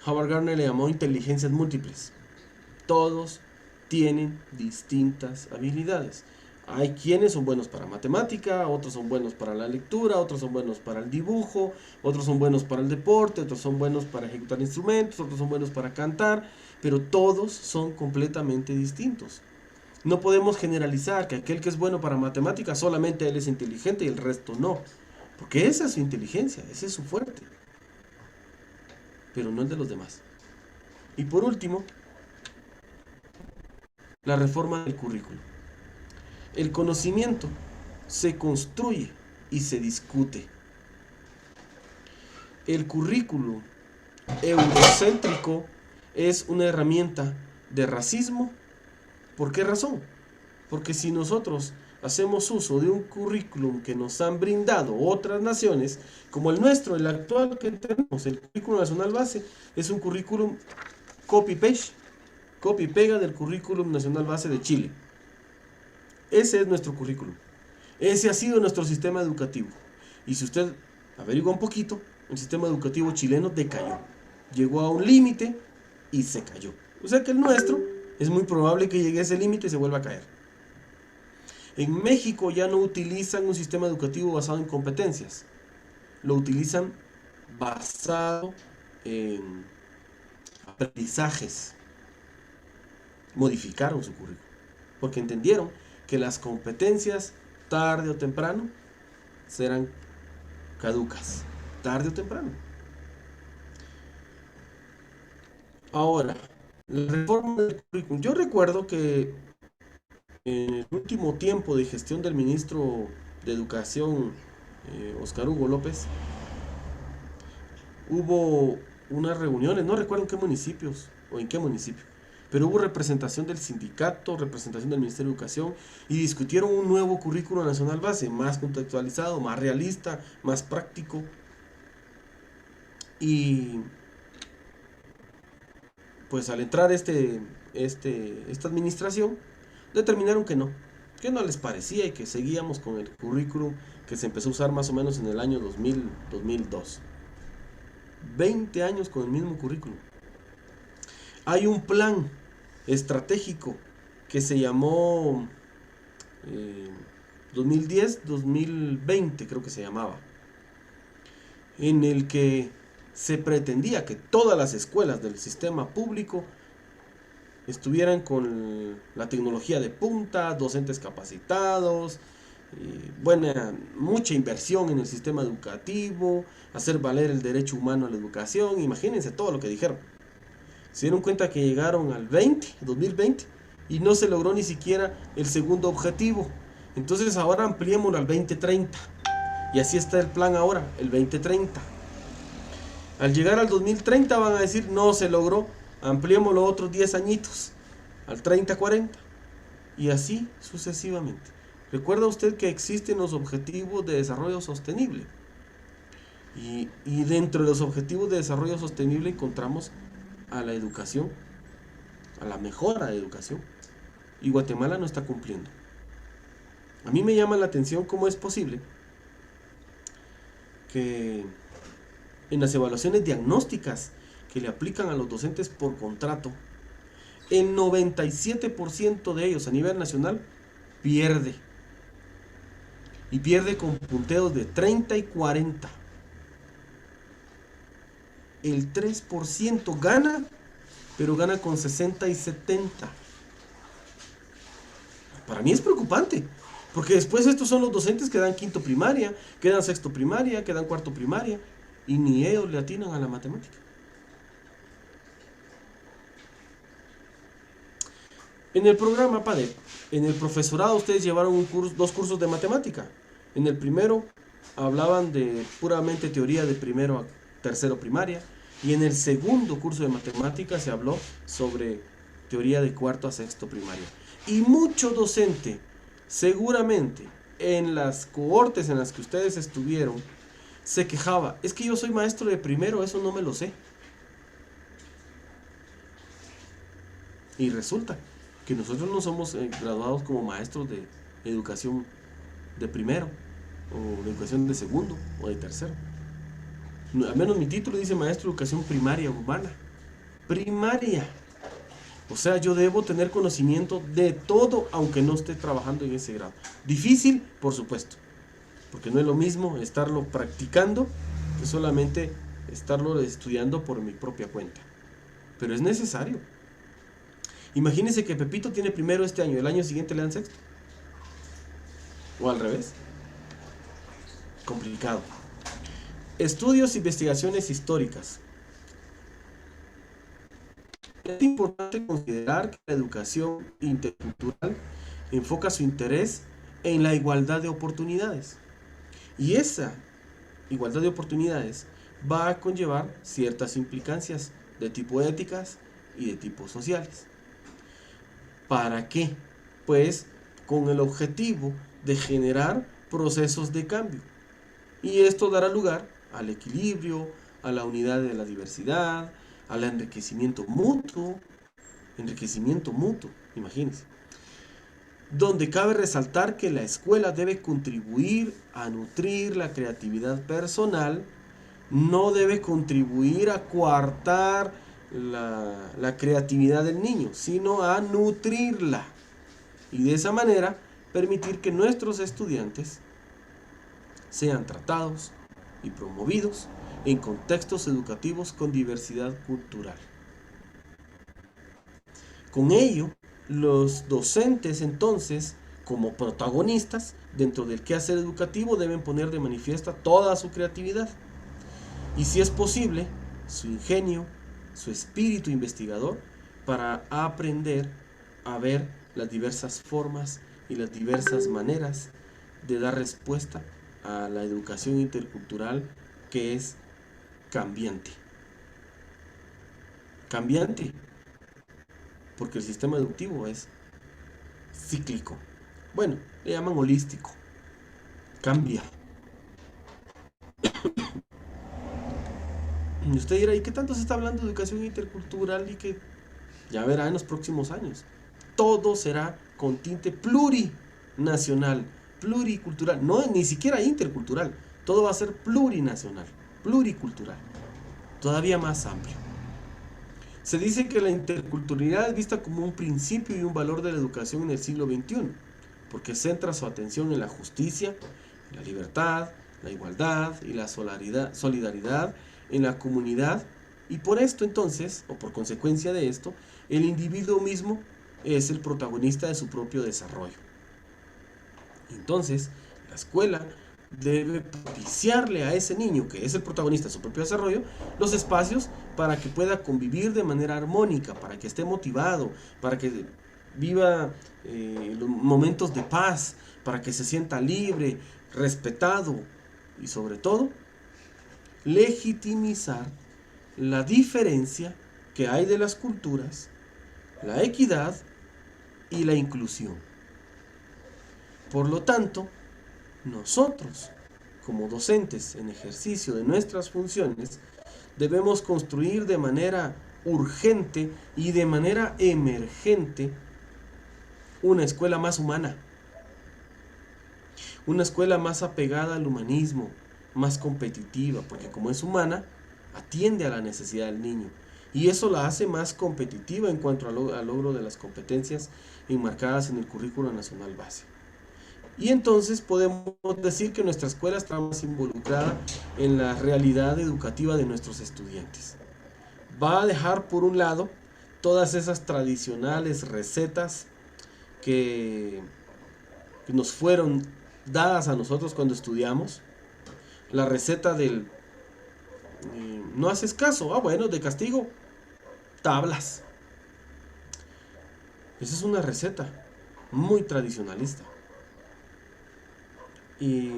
Howard Gardner le llamó inteligencias múltiples. Todos tienen distintas habilidades. Hay quienes son buenos para matemática, otros son buenos para la lectura, otros son buenos para el dibujo, otros son buenos para el deporte, otros son buenos para ejecutar instrumentos, otros son buenos para cantar, pero todos son completamente distintos. No podemos generalizar que aquel que es bueno para matemáticas solamente él es inteligente y el resto no. Porque esa es su inteligencia, ese es su fuerte. Pero no el de los demás. Y por último, la reforma del currículo. El conocimiento se construye y se discute. El currículo eurocéntrico es una herramienta de racismo. ¿Por qué razón? Porque si nosotros hacemos uso de un currículum que nos han brindado otras naciones, como el nuestro, el actual que tenemos, el currículum nacional base, es un currículum copy-paste, copy-pega del currículum nacional base de Chile. Ese es nuestro currículum. Ese ha sido nuestro sistema educativo. Y si usted averigua un poquito, el sistema educativo chileno decayó. Llegó a un límite y se cayó. O sea que el nuestro es muy probable que llegue a ese límite y se vuelva a caer. En México ya no utilizan un sistema educativo basado en competencias. Lo utilizan basado en aprendizajes. Modificaron su currículum. Porque entendieron que las competencias, tarde o temprano, serán caducas. Tarde o temprano. Ahora, la reforma del currículum. Yo recuerdo que en el último tiempo de gestión del ministro de Educación, Óscar Hugo López, hubo unas reuniones, no recuerdo en qué municipios o en qué municipio, pero hubo representación del sindicato, representación del Ministerio de Educación y discutieron un nuevo currículo nacional base, más contextualizado, más realista, más práctico. Y pues al entrar esta administración, determinaron que no les parecía y que seguíamos con el currículum que se empezó a usar más o menos en el año 2002. 20 años con el mismo currículum. Hay un plan estratégico que se llamó 2010-2020, creo que se llamaba, en el que se pretendía que todas las escuelas del sistema público estuvieran con la tecnología de punta, docentes capacitados, mucha inversión en el sistema educativo, hacer valer el derecho humano a la educación. Imagínense todo lo que dijeron. Se dieron cuenta que llegaron al 2020 y no se logró ni siquiera el segundo objetivo. Entonces ahora ampliémoslo al 2030 y así está el plan ahora, el 2030. Al llegar al 2030 van a decir no se logró, ampliémoslo otros 10 añitos al 30-40 y así sucesivamente. Recuerda usted que existen los objetivos de desarrollo sostenible y dentro de los objetivos de desarrollo sostenible encontramos a la educación, a la mejora de educación, y Guatemala no está cumpliendo. A mí me llama la atención cómo es posible que en las evaluaciones diagnósticas que le aplican a los docentes por contrato, el 97% de ellos a nivel nacional pierde. Y pierde con punteos de 30 y 40. El 3% gana, pero gana con 60 y 70. Para mí es preocupante, porque después estos son los docentes que dan quinto primaria, que dan sexto primaria, que dan cuarto primaria, y ni ellos le atinan a la matemática. En el programa PADEP, en el profesorado ustedes llevaron dos cursos de matemática. En el primero hablaban de puramente teoría de primero a tercero primaria, y en el segundo curso de matemática se habló sobre teoría de cuarto a sexto primaria. Y mucho docente, seguramente en las cohortes en las que ustedes estuvieron, se quejaba, es que yo soy maestro de primero, eso no me lo sé. Y resulta que nosotros no somos graduados como maestros de educación de primero, o de educación de segundo, o de tercero. Al menos mi título dice maestro de educación primaria urbana. Primaria. O sea, yo debo tener conocimiento de todo, aunque no esté trabajando en ese grado. Difícil, por supuesto, porque no es lo mismo estarlo practicando que solamente estarlo estudiando por mi propia cuenta. Pero es necesario. Imagínense que Pepito tiene primero este año, el año siguiente le dan sexto. O al revés. Complicado. Estudios e investigaciones históricas. Es importante considerar que la educación intercultural enfoca su interés en la igualdad de oportunidades. Y esa igualdad de oportunidades va a conllevar ciertas implicancias de tipo éticas y de tipo sociales. ¿Para qué? Pues con el objetivo de generar procesos de cambio. Y esto dará lugar al equilibrio, a la unidad de la diversidad, al enriquecimiento mutuo, imagínense. Donde cabe resaltar que la escuela debe contribuir a nutrir la creatividad personal, no debe contribuir a coartar la creatividad del niño, sino a nutrirla. Y de esa manera permitir que nuestros estudiantes sean tratados y promovidos en contextos educativos con diversidad cultural. Con ello, los docentes entonces, como protagonistas dentro del quehacer educativo, deben poner de manifiesto toda su creatividad y, si es posible, su ingenio, su espíritu investigador para aprender a ver las diversas formas y las diversas maneras de dar respuesta a la educación intercultural, que es cambiante. Cambiante, porque el sistema educativo es cíclico. Bueno, le llaman holístico. Cambia. Y usted dirá, ¿y qué tanto se está hablando de educación intercultural? Y que ya verá en los próximos años. Todo será con tinte plurinacional, pluricultural, no ni siquiera intercultural. Todo va a ser plurinacional, pluricultural, todavía más amplio. Se dice que la interculturalidad es vista como un principio y un valor de la educación en el siglo XXI, porque centra su atención en la justicia, la libertad, la igualdad y la solidaridad en la comunidad, y por esto entonces, o por consecuencia de esto, el individuo mismo es el protagonista de su propio desarrollo. Entonces, la escuela debe propiciarle a ese niño, que es el protagonista de su propio desarrollo, los espacios para que pueda convivir de manera armónica, para que esté motivado, para que viva los momentos de paz, para que se sienta libre, respetado y, sobre todo, legitimizar la diferencia que hay de las culturas, la equidad y la inclusión. Por lo tanto, nosotros, como docentes en ejercicio de nuestras funciones, debemos construir de manera urgente y de manera emergente una escuela más humana, una escuela más apegada al humanismo, más competitiva, porque como es humana, atiende a la necesidad del niño, y eso la hace más competitiva en cuanto al logro de las competencias enmarcadas en el currículo nacional base. Y entonces podemos decir que nuestra escuela está más involucrada en la realidad educativa de nuestros estudiantes. Va a dejar por un lado todas esas tradicionales recetas que nos fueron dadas a nosotros cuando estudiamos. La receta del no haces caso, bueno, de castigo, tablas. Esa es una receta muy tradicionalista. Y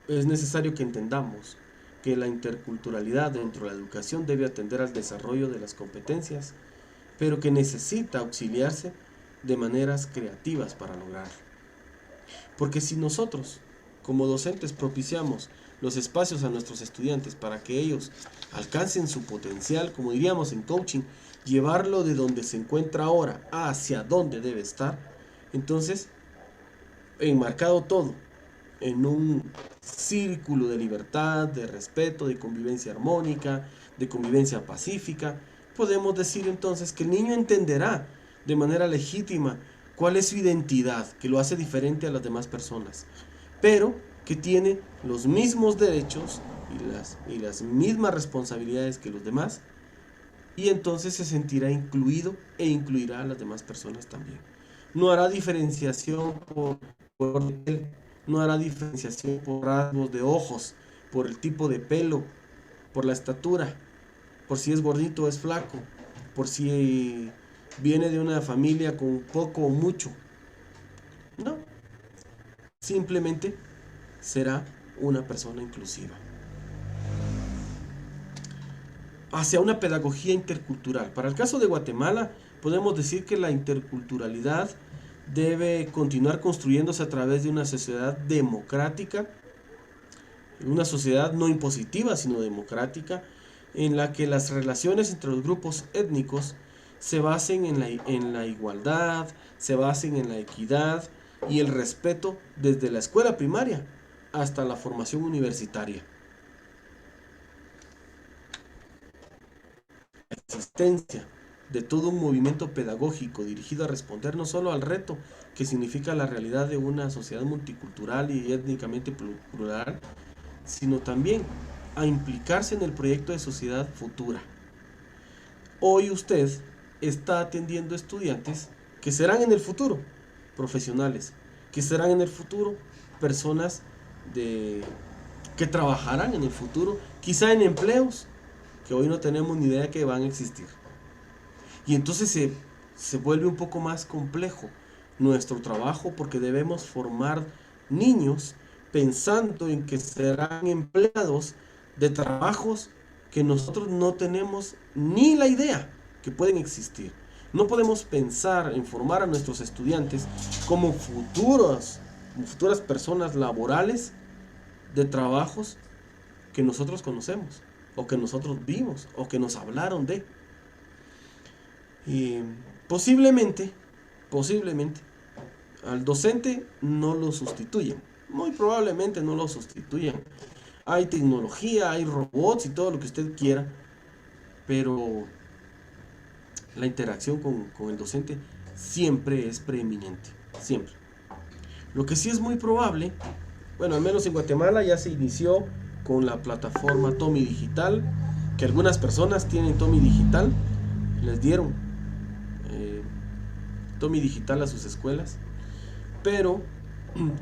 es necesario que entendamos que la interculturalidad dentro de la educación debe atender al desarrollo de las competencias, pero que necesita auxiliarse de maneras creativas para lograrlo. Porque si nosotros, como docentes, propiciamos los espacios a nuestros estudiantes para que ellos alcancen su potencial, como diríamos en coaching, llevarlo de donde se encuentra ahora hacia donde debe estar, entonces, enmarcado todo en un círculo de libertad, de respeto, de convivencia armónica, de convivencia pacífica, podemos decir entonces que el niño entenderá de manera legítima cuál es su identidad, que lo hace diferente a las demás personas, pero que tiene los mismos derechos y las mismas responsabilidades que los demás, y entonces se sentirá incluido e incluirá a las demás personas también. No hará diferenciación por no hará diferenciación por rasgos de ojos, por el tipo de pelo, por la estatura, por si es gordito o es flaco, por si viene de una familia con poco o mucho. No, simplemente será una persona inclusiva. Hacia una pedagogía intercultural. Para el caso de Guatemala, podemos decir que la interculturalidad debe continuar construyéndose a través de una sociedad democrática, una sociedad no impositiva, sino democrática, en la que las relaciones entre los grupos étnicos se basen en la igualdad, se basen en la equidad y el respeto desde la escuela primaria hasta la formación universitaria. La existencia de todo un movimiento pedagógico dirigido a responder no solo al reto que significa la realidad de una sociedad multicultural y étnicamente plural, sino también a implicarse en el proyecto de sociedad futura. Hoy usted está atendiendo estudiantes que serán en el futuro profesionales, que serán en el futuro personas que trabajarán en el futuro, quizá en empleos que hoy no tenemos ni idea que van a existir. Y entonces se vuelve un poco más complejo nuestro trabajo, porque debemos formar niños pensando en que serán empleados de trabajos que nosotros no tenemos ni la idea que pueden existir. No podemos pensar en formar a nuestros estudiantes como futuras personas laborales de trabajos que nosotros conocemos, o que nosotros vimos, o que nos hablaron de. Y posiblemente, al docente no lo sustituyen. Muy probablemente no lo sustituyan. Hay tecnología, hay robots y todo lo que usted quiera, pero la interacción con el docente siempre es preeminente, siempre. Lo que sí es muy probable, bueno, al menos en Guatemala ya se inició con la plataforma Tomi Digital, que algunas personas tienen Tomi Digital, les dieron Tomi Digital a sus escuelas, pero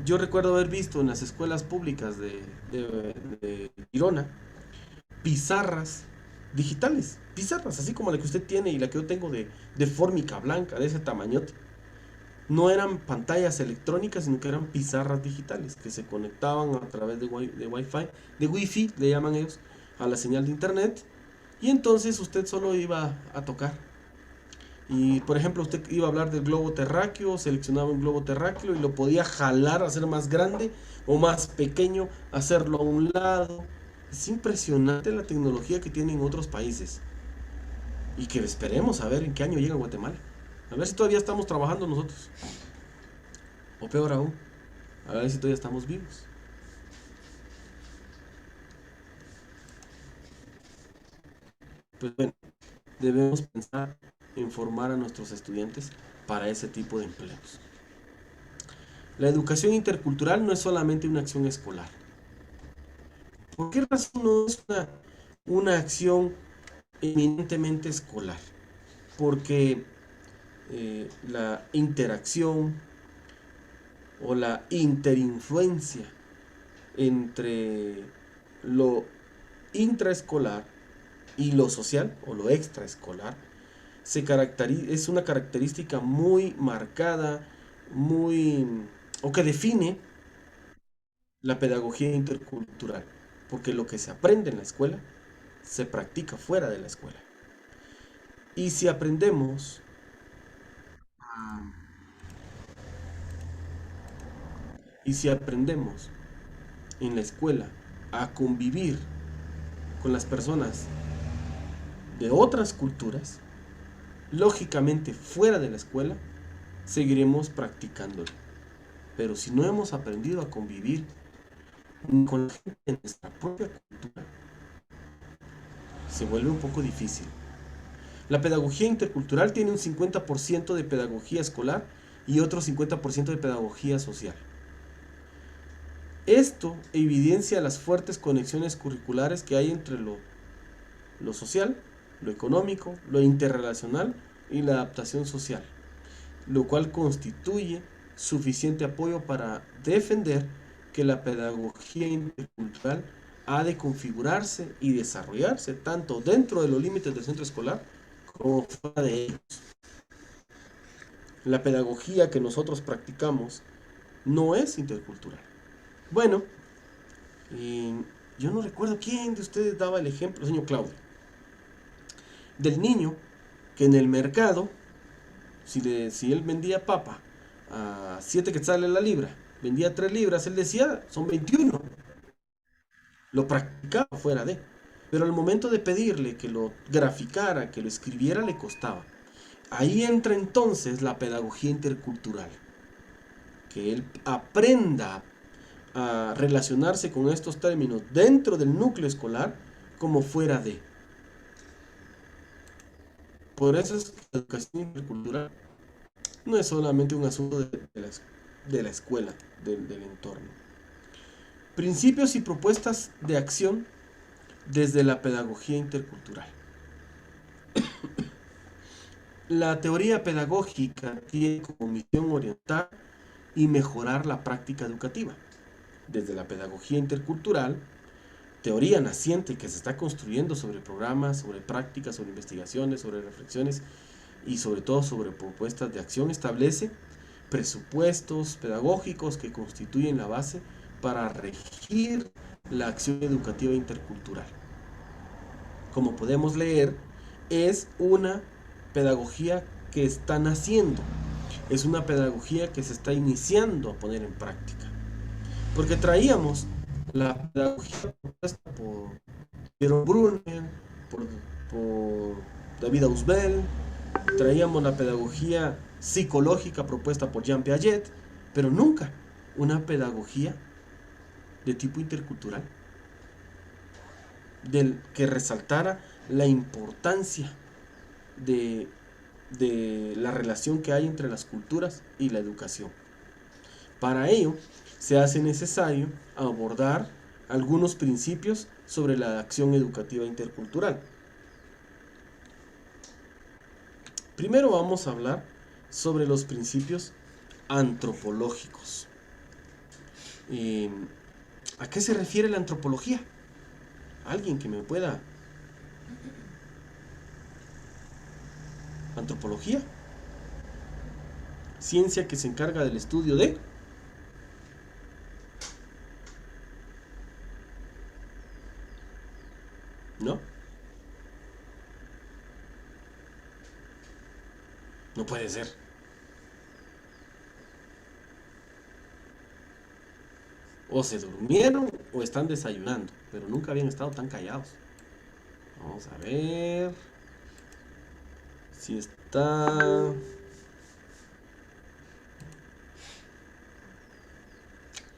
yo recuerdo haber visto en las escuelas públicas de Girona pizarras digitales, pizarras así como la que usted tiene y la que yo tengo de fórmica blanca, de ese tamañote. No eran pantallas electrónicas, sino que eran pizarras digitales que se conectaban a través de Wi-Fi, le llaman ellos, a la señal de internet, y entonces usted solo iba a tocar. Y por ejemplo, usted iba a hablar del globo terráqueo, seleccionaba un globo terráqueo y lo podía jalar, hacer más grande o más pequeño, hacerlo a un lado. Es impresionante la tecnología que tienen otros países, y que esperemos a ver en qué año llega a Guatemala. A ver si todavía estamos trabajando nosotros, o peor aún, a ver si todavía estamos vivos. Pues bueno, debemos pensar en formar a nuestros estudiantes para ese tipo de empleos. La educación intercultural no es solamente una acción escolar. ¿Por qué razón no es una acción eminentemente escolar? Porque la interacción o la interinfluencia entre lo intraescolar y lo social o lo extraescolar es una característica muy marcada, o que define la pedagogía intercultural, porque lo que se aprende en la escuela se practica fuera de la escuela. Y si aprendemos en la escuela a convivir con las personas de otras culturas, lógicamente fuera de la escuela seguiremos practicándolo. Pero si no hemos aprendido a convivir con la gente de nuestra propia cultura, se vuelve un poco difícil. La pedagogía intercultural tiene un 50% de pedagogía escolar y otro 50% de pedagogía social. Esto evidencia las fuertes conexiones curriculares que hay entre lo social, lo económico, lo interrelacional y la adaptación social, lo cual constituye suficiente apoyo para defender que la pedagogía intercultural ha de configurarse y desarrollarse tanto dentro de los límites del centro escolar como fuera de ellos. La pedagogía que nosotros practicamos no es intercultural. Bueno, yo no recuerdo quién de ustedes daba el ejemplo, señor Claudio, del niño que en el mercado, si él vendía papa a 7 quetzales la libra, vendía 3 libras, él decía, son 21. Lo practicaba fuera de. Pero al momento de pedirle que lo graficara, que lo escribiera, le costaba. Ahí entra entonces la pedagogía intercultural. Que él aprenda a relacionarse con estos términos dentro del núcleo escolar como fuera de. Por eso es que la educación intercultural no es solamente un asunto de la escuela, del entorno. Principios y propuestas de acción desde la pedagogía intercultural. La teoría pedagógica tiene como misión orientar y mejorar la práctica educativa. Desde la pedagogía intercultural, teoría naciente que se está construyendo sobre programas, sobre prácticas, sobre investigaciones, sobre reflexiones y sobre todo sobre propuestas de acción, establece presupuestos pedagógicos que constituyen la base para regir la acción educativa intercultural. Como podemos leer, es una pedagogía que está naciendo, es una pedagogía que se está iniciando a poner en práctica. Porque traíamos la pedagogía propuesta por Jerome Brunner, por David Ausubel, traíamos la pedagogía psicológica propuesta por Jean Piaget, pero nunca una pedagogía de tipo intercultural, que resaltara la importancia de la relación que hay entre las culturas y la educación. Para ello, se hace necesario abordar algunos principios sobre la acción educativa intercultural. Primero vamos a hablar sobre los principios antropológicos. ¿A qué se refiere la antropología? ¿Alguien que me pueda? Antropología. Ciencia que se encarga del estudio de... ¿No? No puede ser. O se durmieron o están desayunando, pero nunca habían estado tan callados. Vamos a ver si está...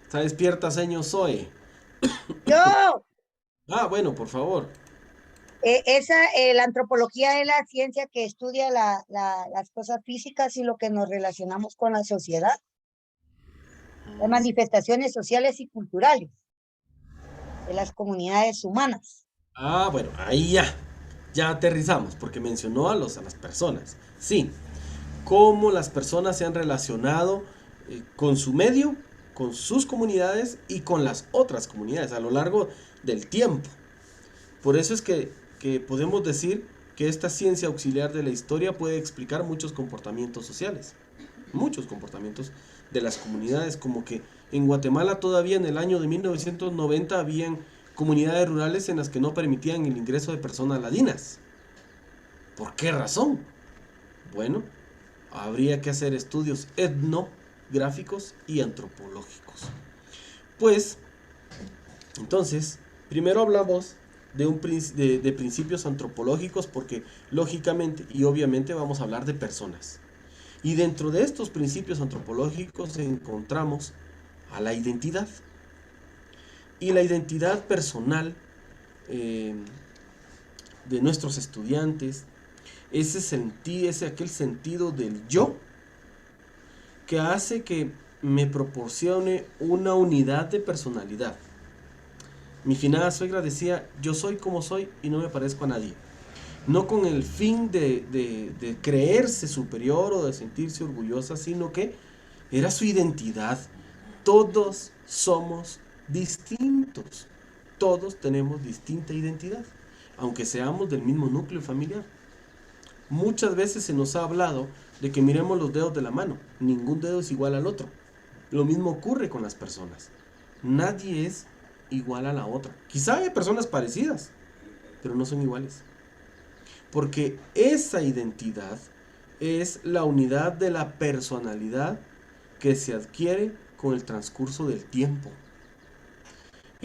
¿Está despierta, señor Zoe? Yo. Ah, bueno, por favor. La antropología es la ciencia que estudia las cosas físicas y lo que nos relacionamos con la sociedad. Las manifestaciones sociales y culturales de las comunidades humanas. Ah, bueno, ahí ya aterrizamos, porque mencionó a las personas. Sí, cómo las personas se han relacionado con su medio, con sus comunidades y con las otras comunidades a lo largo del tiempo. Por eso es que podemos decir que esta ciencia auxiliar de la historia puede explicar muchos comportamientos sociales, muchos comportamientos de las comunidades, como que en Guatemala todavía en el año de 1990 habían comunidades rurales en las que no permitían el ingreso de personas ladinas. ¿Por qué razón? Bueno, habría que hacer estudios etnográficos y antropológicos. Pues, entonces, primero hablamos de principios antropológicos porque lógicamente y obviamente vamos a hablar de personas. Y dentro de estos principios antropológicos encontramos a la identidad. Y la identidad personal de nuestros estudiantes, aquel sentido del yo, que hace que me proporcione una unidad de personalidad. Mi finada suegra decía, yo soy como soy y no me parezco a nadie. No con el fin de creerse superior o de sentirse orgullosa, sino que era su identidad. Todos somos distintos. Todos tenemos distinta identidad, aunque seamos del mismo núcleo familiar. Muchas veces se nos ha hablado de que miremos los dedos de la mano. Ningún dedo es igual al otro. Lo mismo ocurre con las personas. Nadie es igual a la otra. Quizá hay personas parecidas, pero no son iguales. Porque esa identidad es la unidad de la personalidad que se adquiere con el transcurso del tiempo.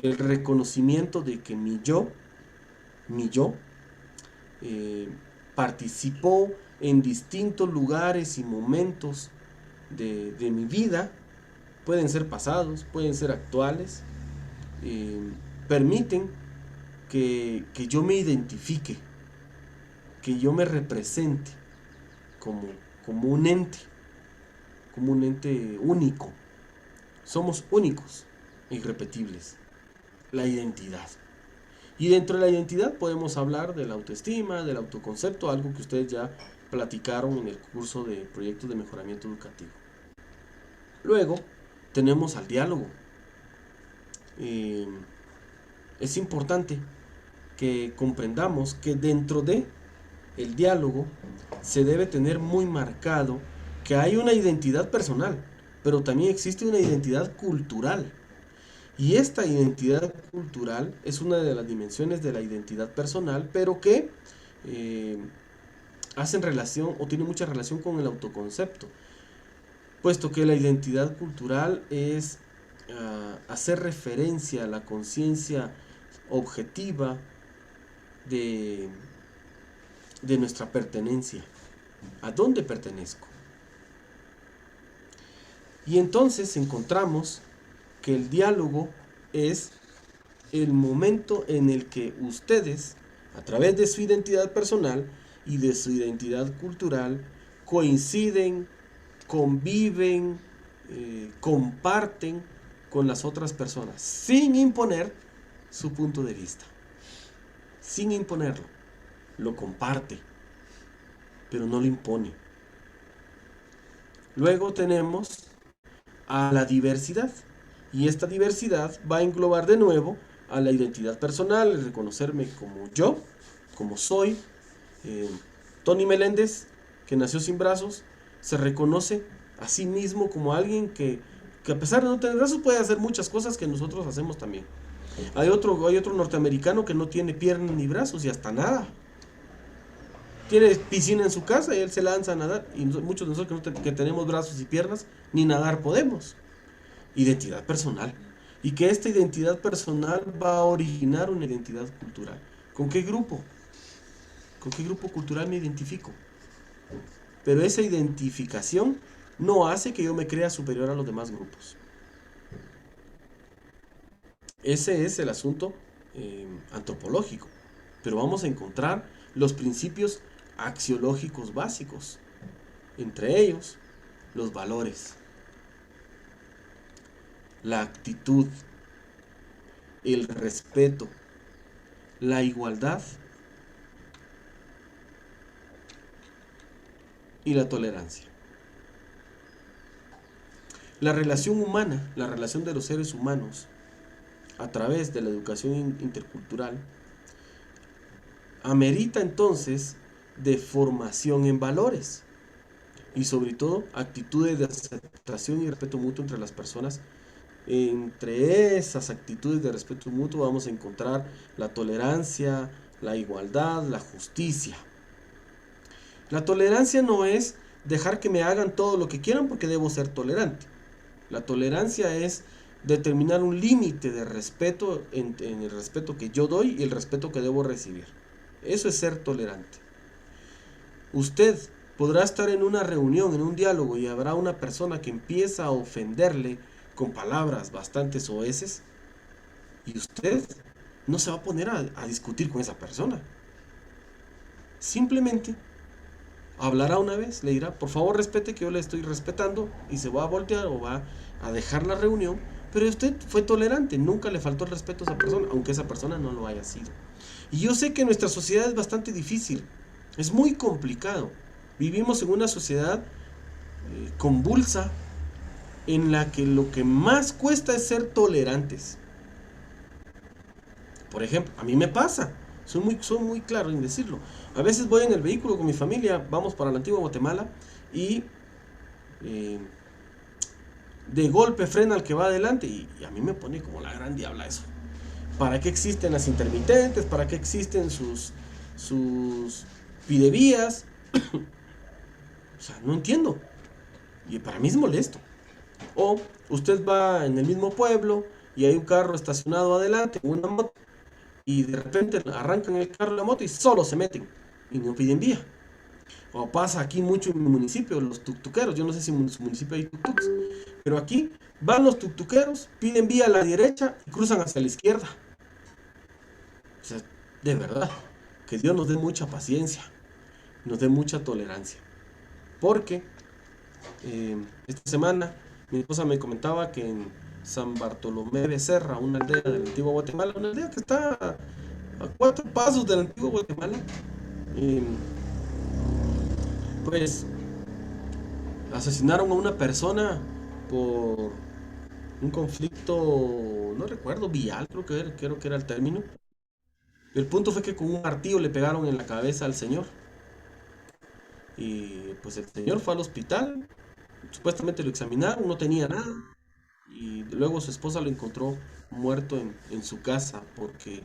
El reconocimiento de que mi yo participó en distintos lugares y momentos de mi vida, pueden ser pasados, pueden ser actuales, permiten que yo me identifique, que yo me represente como un ente único. Somos únicos e irrepetibles. La identidad. Y dentro de la identidad podemos hablar de la autoestima, del autoconcepto, algo que ustedes ya platicaron en el curso de proyectos de mejoramiento educativo. Luego tenemos al diálogo. Es importante que comprendamos que dentro de el diálogo se debe tener muy marcado que hay una identidad personal, pero también existe una identidad cultural. Y esta identidad cultural es una de las dimensiones de la identidad personal, pero que hacen relación o tiene mucha relación con el autoconcepto, puesto que la identidad cultural es hacer referencia a la conciencia objetiva de nuestra pertenencia. ¿A dónde pertenezco? Y entonces encontramos que el diálogo es el momento en el que ustedes, a través de su identidad personal y de su identidad cultural, coinciden, conviven, comparten con las otras personas, sin imponer su punto de vista, sin imponerlo. Lo comparte, pero no lo impone. Luego tenemos a la diversidad, y esta diversidad va a englobar de nuevo a la identidad personal, el reconocerme como yo, como soy. Tony Meléndez, que nació sin brazos, se reconoce a sí mismo como alguien que a pesar de no tener brazos puede hacer muchas cosas que nosotros hacemos también. Hay otro norteamericano que no tiene piernas ni brazos y hasta nada. Tiene piscina en su casa y él se lanza a nadar. Y muchos de nosotros que tenemos brazos y piernas, ni nadar podemos. Identidad personal. Y que esta identidad personal va a originar una identidad cultural. ¿Con qué grupo? ¿Con qué grupo cultural me identifico? Pero esa identificación no hace que yo me crea superior a los demás grupos. Ese es el asunto antropológico. Pero vamos a encontrar los principios axiológicos básicos. Entre ellos, los valores, la actitud, el respeto, la igualdad y la tolerancia. La relación humana, la relación de los seres humanos a través de la educación intercultural amerita entonces de formación en valores y sobre todo actitudes de aceptación y respeto mutuo entre las personas. Entre esas actitudes de respeto mutuo vamos a encontrar la tolerancia, la igualdad, la justicia. La tolerancia no es dejar que me hagan todo lo que quieran porque debo ser tolerante. La tolerancia es determinar un límite de respeto en el respeto que yo doy y el respeto que debo recibir. Eso es ser tolerante. Usted podrá estar en una reunión, en un diálogo, y habrá una persona que empieza a ofenderle con palabras bastante soeces, y usted no se va a poner a discutir con esa persona. Simplemente hablará una vez, le dirá, por favor respete que yo le estoy respetando, y se va a voltear o va a dejar la reunión, pero usted fue tolerante, nunca le faltó el respeto a esa persona, aunque esa persona no lo haya sido. Y yo sé que nuestra sociedad es bastante difícil, es muy complicado. Vivimos en una sociedad convulsa, en la que lo que más cuesta es ser tolerantes. Por ejemplo, a mí me pasa, soy muy claro en decirlo. A veces voy en el vehículo con mi familia, vamos para la antigua Guatemala y de golpe frena al que va adelante y a mí me pone como la gran diabla eso. ¿Para qué existen las intermitentes? ¿Para qué existen sus pidevías? O sea, no entiendo. Y para mí es molesto. O usted va en el mismo pueblo y hay un carro estacionado adelante, una moto, y de repente arrancan el carro y la moto y solo se meten y no piden vía. O pasa aquí mucho en mi municipio, los tuctuqueros, yo no sé si en su municipio hay tuctucs, pero aquí van los tuctuqueros, piden vía a la derecha y cruzan hacia la izquierda. O sea, de verdad, que Dios nos dé mucha paciencia, nos dé mucha tolerancia. Porque esta semana mi esposa me comentaba que en San Bartolomé Becerra, una aldea de la antigua Guatemala, una aldea que está a 4 pasos de la antigua Guatemala, pues asesinaron a una persona por un conflicto, no recuerdo, vial, creo que era el término. El punto fue que con un martillo le pegaron en la cabeza al señor. Y pues el señor fue al hospital, supuestamente lo examinaron, no tenía nada. Y luego su esposa lo encontró muerto en su casa porque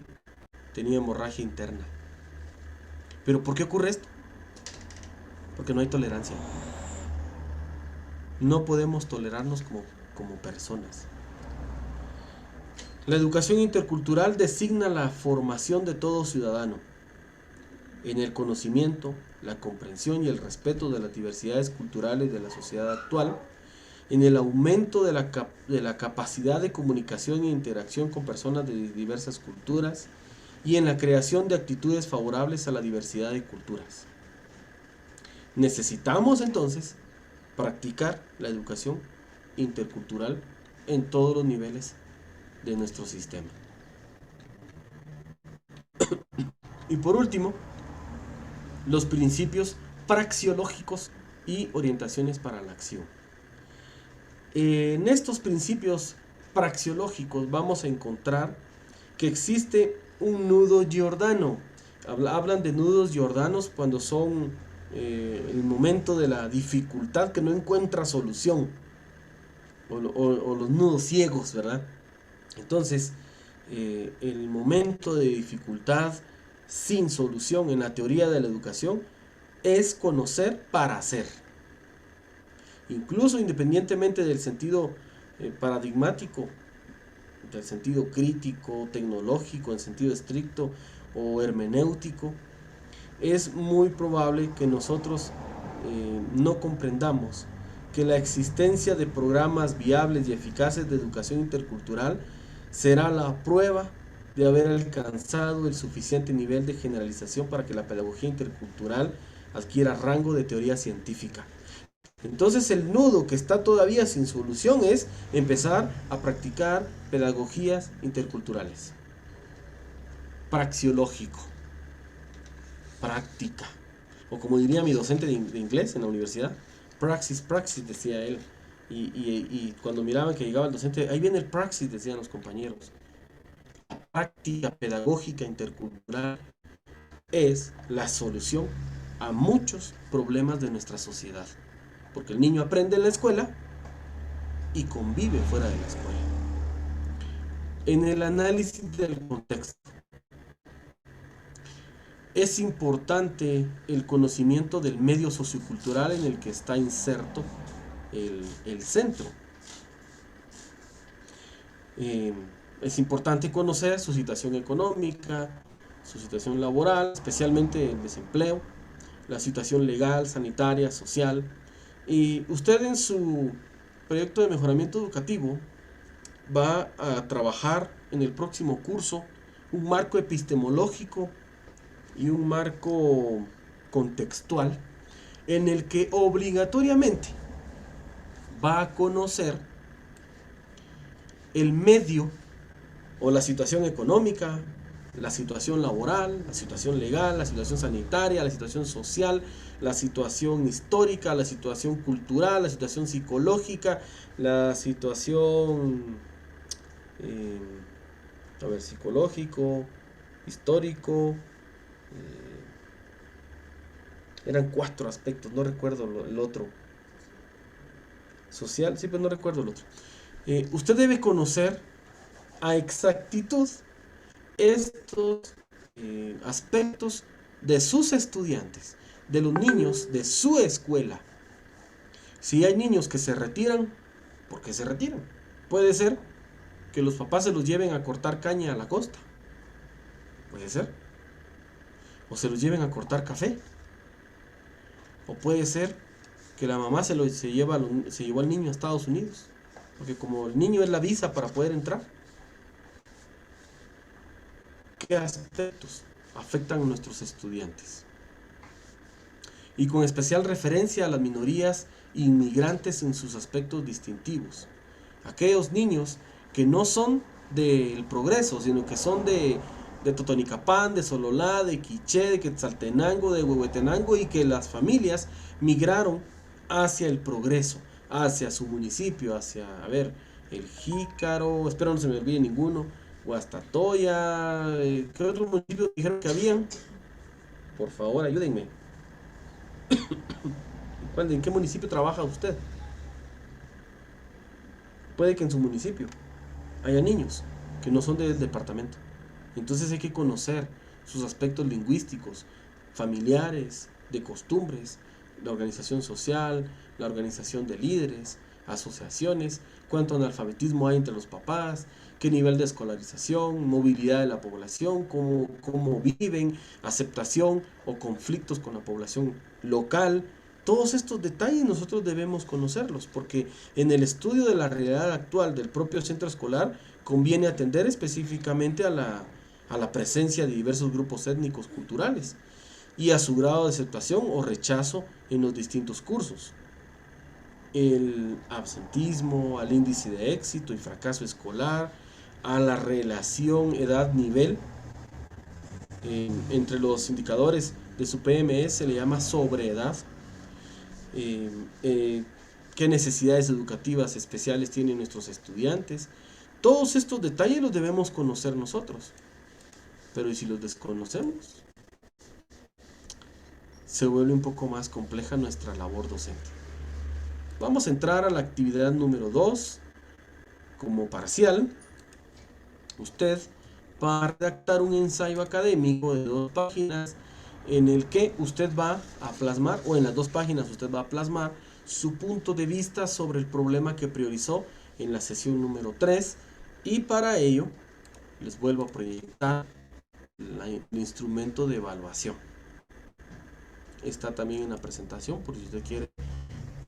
tenía hemorragia interna. ¿Pero por qué ocurre esto? Porque no hay tolerancia. No podemos tolerarnos como personas. La educación intercultural designa la formación de todo ciudadano en el conocimiento, la comprensión y el respeto de las diversidades culturales de la sociedad actual, en el aumento de la capacidad de comunicación e interacción con personas de diversas culturas y en la creación de actitudes favorables a la diversidad de culturas. Necesitamos entonces practicar la educación intercultural en todos los niveles de nuestro sistema. Y por último, los principios praxeológicos y orientaciones para la acción. En estos principios praxeológicos vamos a encontrar que existe un nudo giordano. Hablan de nudos giordanos cuando son el momento de la dificultad que no encuentra solución, o los nudos ciegos, ¿verdad? Entonces, el momento de dificultad sin solución en la teoría de la educación es conocer para hacer. Incluso independientemente del sentido paradigmático, del sentido crítico, tecnológico, en sentido estricto o hermenéutico, es muy probable que nosotros no comprendamos que la existencia de programas viables y eficaces de educación intercultural será la prueba de haber alcanzado el suficiente nivel de generalización para que la pedagogía intercultural adquiera rango de teoría científica. Entonces el nudo que está todavía sin solución es empezar a practicar pedagogías interculturales. Praxeológico. Práctica. O como diría mi docente de inglés en la universidad, praxis, decía él. Y cuando miraban que llegaba el docente, ahí viene el praxis, decían los compañeros. La práctica pedagógica intercultural es la solución a muchos problemas de nuestra sociedad. Porque el niño aprende en la escuela y convive fuera de la escuela. En el análisis del contexto, es importante el conocimiento del medio sociocultural en el que está inserto el centro. Es importante conocer su situación económica, su situación laboral, especialmente el desempleo, la situación legal, sanitaria, social. Y usted en su proyecto de mejoramiento educativo va a trabajar en el próximo curso un marco epistemológico y un marco contextual en el que obligatoriamente va a conocer el medio o la situación económica, la situación laboral, la situación legal, la situación sanitaria, la situación social, la situación histórica, la situación cultural, la situación psicológica, la situación psicológico, histórico. Eran 4 aspectos, no recuerdo el otro. Social, sí, pero no recuerdo el otro. Usted debe conocer a exactitud estos aspectos de sus estudiantes, de los niños de su escuela. Si hay niños que se retiran, ¿Por qué se retiran? Puede ser que los papás se los lleven a cortar caña a la costa. Puede ser. O se los lleven a cortar café. O puede ser que la mamá se llevó al niño a Estados Unidos. Porque como el niño es la visa para poder entrar. ¿Qué aspectos afectan a nuestros estudiantes? Y con especial referencia a las minorías inmigrantes en sus aspectos distintivos. Aquellos niños que no son del Progreso, sino que son de Totonicapán, de Sololá, de Quiché, de Quetzaltenango, de Huehuetenango, y que las familias migraron hacia el Progreso, hacia su municipio, hacia, el Jícaro, espero no se me olvide ninguno, Guastatoya, ¿qué otros municipios dijeron que habían? Por favor, ayúdenme. ¿En qué municipio trabaja usted? Puede que en su municipio haya niños que no son del departamento. Entonces hay que conocer sus aspectos lingüísticos, familiares, de costumbres, la organización social, la organización de líderes, asociaciones, cuánto analfabetismo hay entre los papás, qué nivel de escolarización, movilidad de la población, cómo viven, aceptación o conflictos con la población local. Todos estos detalles nosotros debemos conocerlos, porque en el estudio de la realidad actual del propio centro escolar conviene atender específicamente a la presencia de diversos grupos étnicos culturales y a su grado de aceptación o rechazo en los distintos cursos. El absentismo, al índice de éxito y fracaso escolar, a la relación edad-nivel. Entre los indicadores de su PMS se le llama sobreedad. Qué necesidades educativas especiales tienen nuestros estudiantes. Todos estos detalles los debemos conocer nosotros. Pero ¿y si los desconocemos? Se vuelve un poco más compleja nuestra labor docente. Vamos a entrar a la actividad número 2. Como parcial, usted va a redactar un ensayo académico de 2 páginas en el que usted va a plasmar, o en las 2 páginas usted va a plasmar su punto de vista sobre el problema que priorizó en la sesión número 3, y para ello les vuelvo a proyectar el instrumento de evaluación. Está también en la presentación por si usted quiere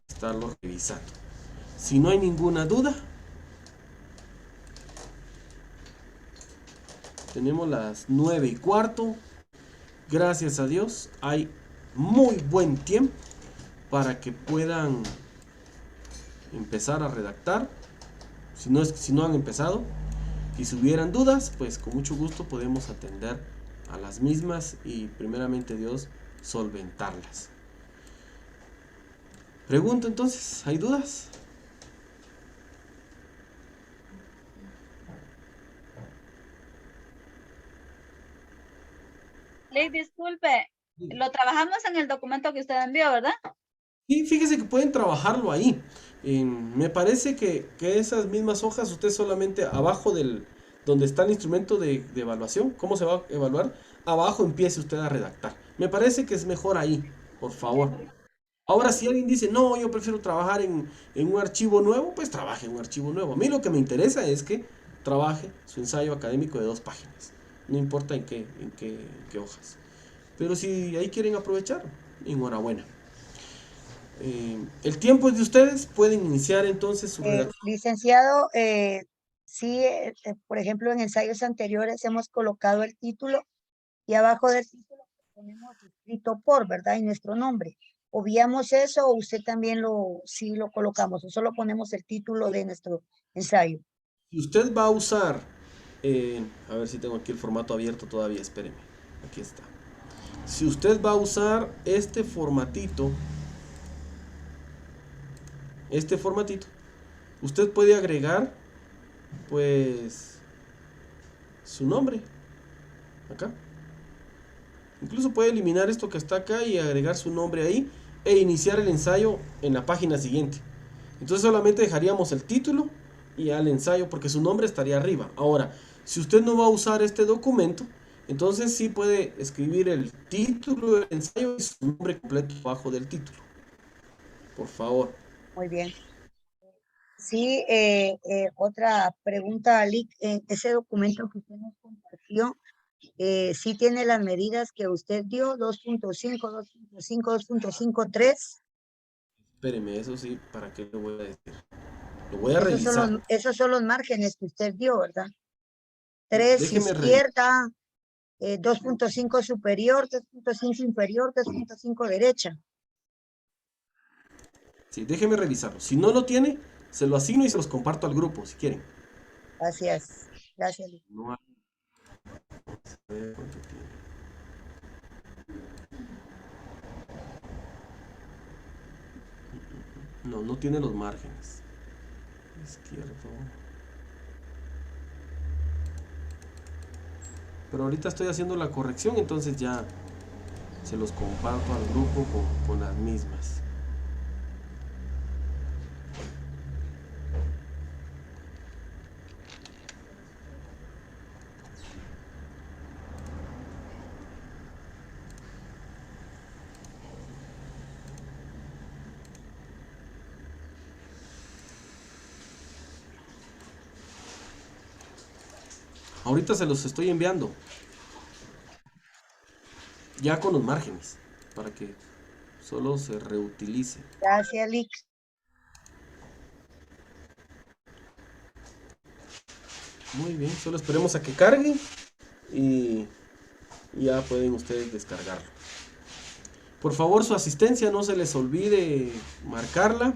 estarlo revisando. Si no hay ninguna duda, tenemos las 9:15. Gracias a Dios hay muy buen tiempo para que puedan empezar a redactar. Si no han empezado, y si hubieran dudas, pues con mucho gusto podemos atender a las mismas y primeramente Dios solventarlas. Pregunto entonces, ¿hay dudas? Ley, disculpe, lo trabajamos en el documento que usted envió, ¿verdad? Y fíjese que pueden trabajarlo ahí. Me parece que esas mismas hojas, usted solamente abajo donde está el instrumento de evaluación, cómo se va a evaluar, abajo empiece usted a redactar. Me parece que es mejor ahí, por favor. Ahora, si alguien dice, no, yo prefiero trabajar en un archivo nuevo, pues trabaje en un archivo nuevo. A mí lo que me interesa es que trabaje su ensayo académico de 2 páginas. No importa en qué hojas. Pero si ahí quieren aprovechar, enhorabuena. El tiempo es de ustedes, pueden iniciar entonces su redacción. Licenciado, sí, por ejemplo, en ensayos anteriores hemos colocado el título y abajo del título ponemos escrito por, ¿verdad? Y nuestro nombre. ¿Obviamos eso o usted también sí lo colocamos o solo ponemos el título de nuestro ensayo? Si usted va a usar, a ver si tengo aquí el formato abierto todavía, espéreme, aquí está. Si usted va a usar este formatito, usted puede agregar, pues, su nombre, acá. Incluso puede eliminar esto que está acá y agregar su nombre ahí e iniciar el ensayo en la página siguiente. Entonces solamente dejaríamos el título y al ensayo porque su nombre estaría arriba. Ahora, si usted no va a usar este documento, entonces sí puede escribir el título del ensayo y su nombre completo abajo del título. Por favor. Muy bien. Sí, otra pregunta, Alic. Ese documento que usted nos compartió, sí tiene las medidas que usted dio, 2.5, 2.5, 2.53. Espéreme, eso sí, ¿para qué le voy a decir? Lo voy a revisar. Esos son los márgenes que usted dio, ¿verdad? 3 Déjeme revisar. izquierda, 2.5 superior, 2.5 inferior, 2.5 derecha. Sí, déjeme revisarlo. Si no lo tiene, se lo asigno y se los comparto al grupo, si quieren. Gracias. Gracias. No hay- Vamos a ver cuánto tiene. No, no tiene los márgenes. Izquierdo. Pero ahorita estoy haciendo la corrección, entonces ya se los comparto al grupo con las mismas. Ahorita se los estoy enviando. Ya con los márgenes, para que solo se reutilice. Gracias, Lick. Muy bien, solo esperemos a que cargue y ya pueden ustedes descargarlo. Por favor, su asistencia no se les olvide marcarla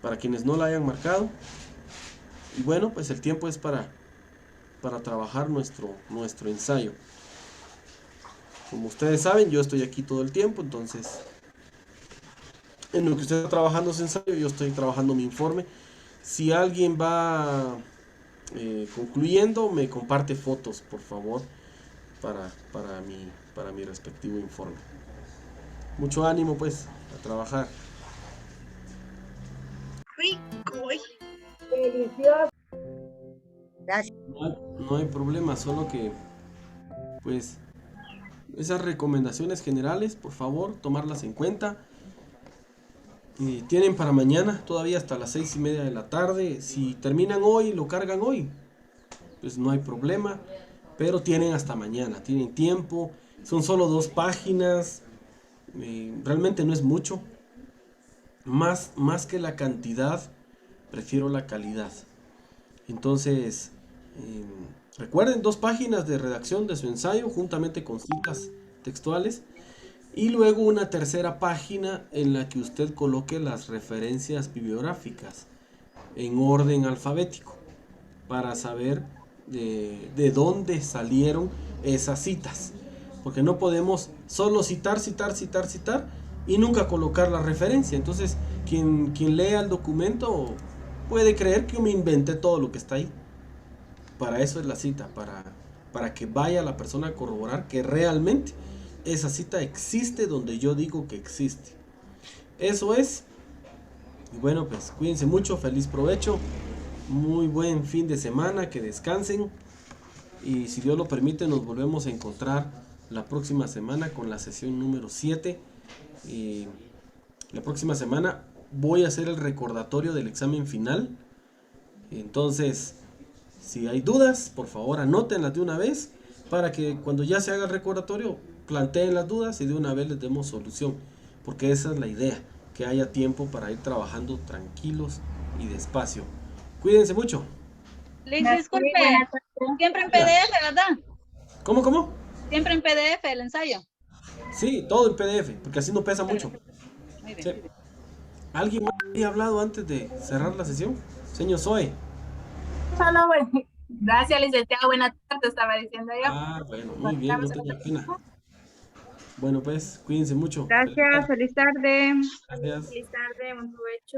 para quienes no la hayan marcado. Y bueno, pues el tiempo es para trabajar nuestro ensayo. Como ustedes saben, yo estoy aquí todo el tiempo, entonces en lo que usted está trabajando su ensayo, yo estoy trabajando mi informe. Si alguien va concluyendo, me comparte fotos, por favor, para mi respectivo informe. Mucho ánimo, pues, a trabajar. Delicioso. Gracias. No hay problema, solo que, pues, esas recomendaciones generales, por favor, tomarlas en cuenta. Tienen para mañana, todavía hasta las 6:30 de la tarde. Si terminan hoy, lo cargan hoy, pues no hay problema. Pero tienen hasta mañana, tienen tiempo. Son solo 2 páginas. Realmente no es mucho. Más que la cantidad, prefiero la calidad. Entonces, recuerden, 2 páginas de redacción de su ensayo, juntamente con citas textuales. Y luego una tercera página en la que usted coloque las referencias bibliográficas en orden alfabético para saber de dónde salieron esas citas. Porque no podemos solo citar y nunca colocar la referencia. Entonces, quien lea el documento puede creer que yo me inventé todo lo que está ahí. Para eso es la cita, para que vaya la persona a corroborar que realmente esa cita existe donde yo digo que existe. Eso es. Y bueno, pues cuídense mucho, feliz provecho, muy buen fin de semana, que descansen. Y si Dios lo permite, nos volvemos a encontrar la próxima semana con la sesión número 7. Y la próxima semana voy a hacer el recordatorio del examen final. Entonces, si hay dudas, por favor anótenlas de una vez para que cuando ya se haga el recordatorio planteen las dudas y de una vez les demos solución, porque esa es la idea, que haya tiempo para ir trabajando tranquilos y despacio. Cuídense mucho. Liz, disculpe, siempre en PDF, ¿verdad? ¿Cómo? Siempre en PDF el ensayo. Sí, todo en PDF, porque así no pesa mucho. Muy bien. Sí. ¿Alguien más había hablado antes de cerrar la sesión? Señor Zoe. Solo, bueno, gracias, licenciado. Buenas tardes, estaba diciendo yo. Ah, bueno, muy bien, no tenía pena. Bueno, pues, cuídense mucho. Gracias, feliz tarde. Gracias. Feliz tarde, buen provecho.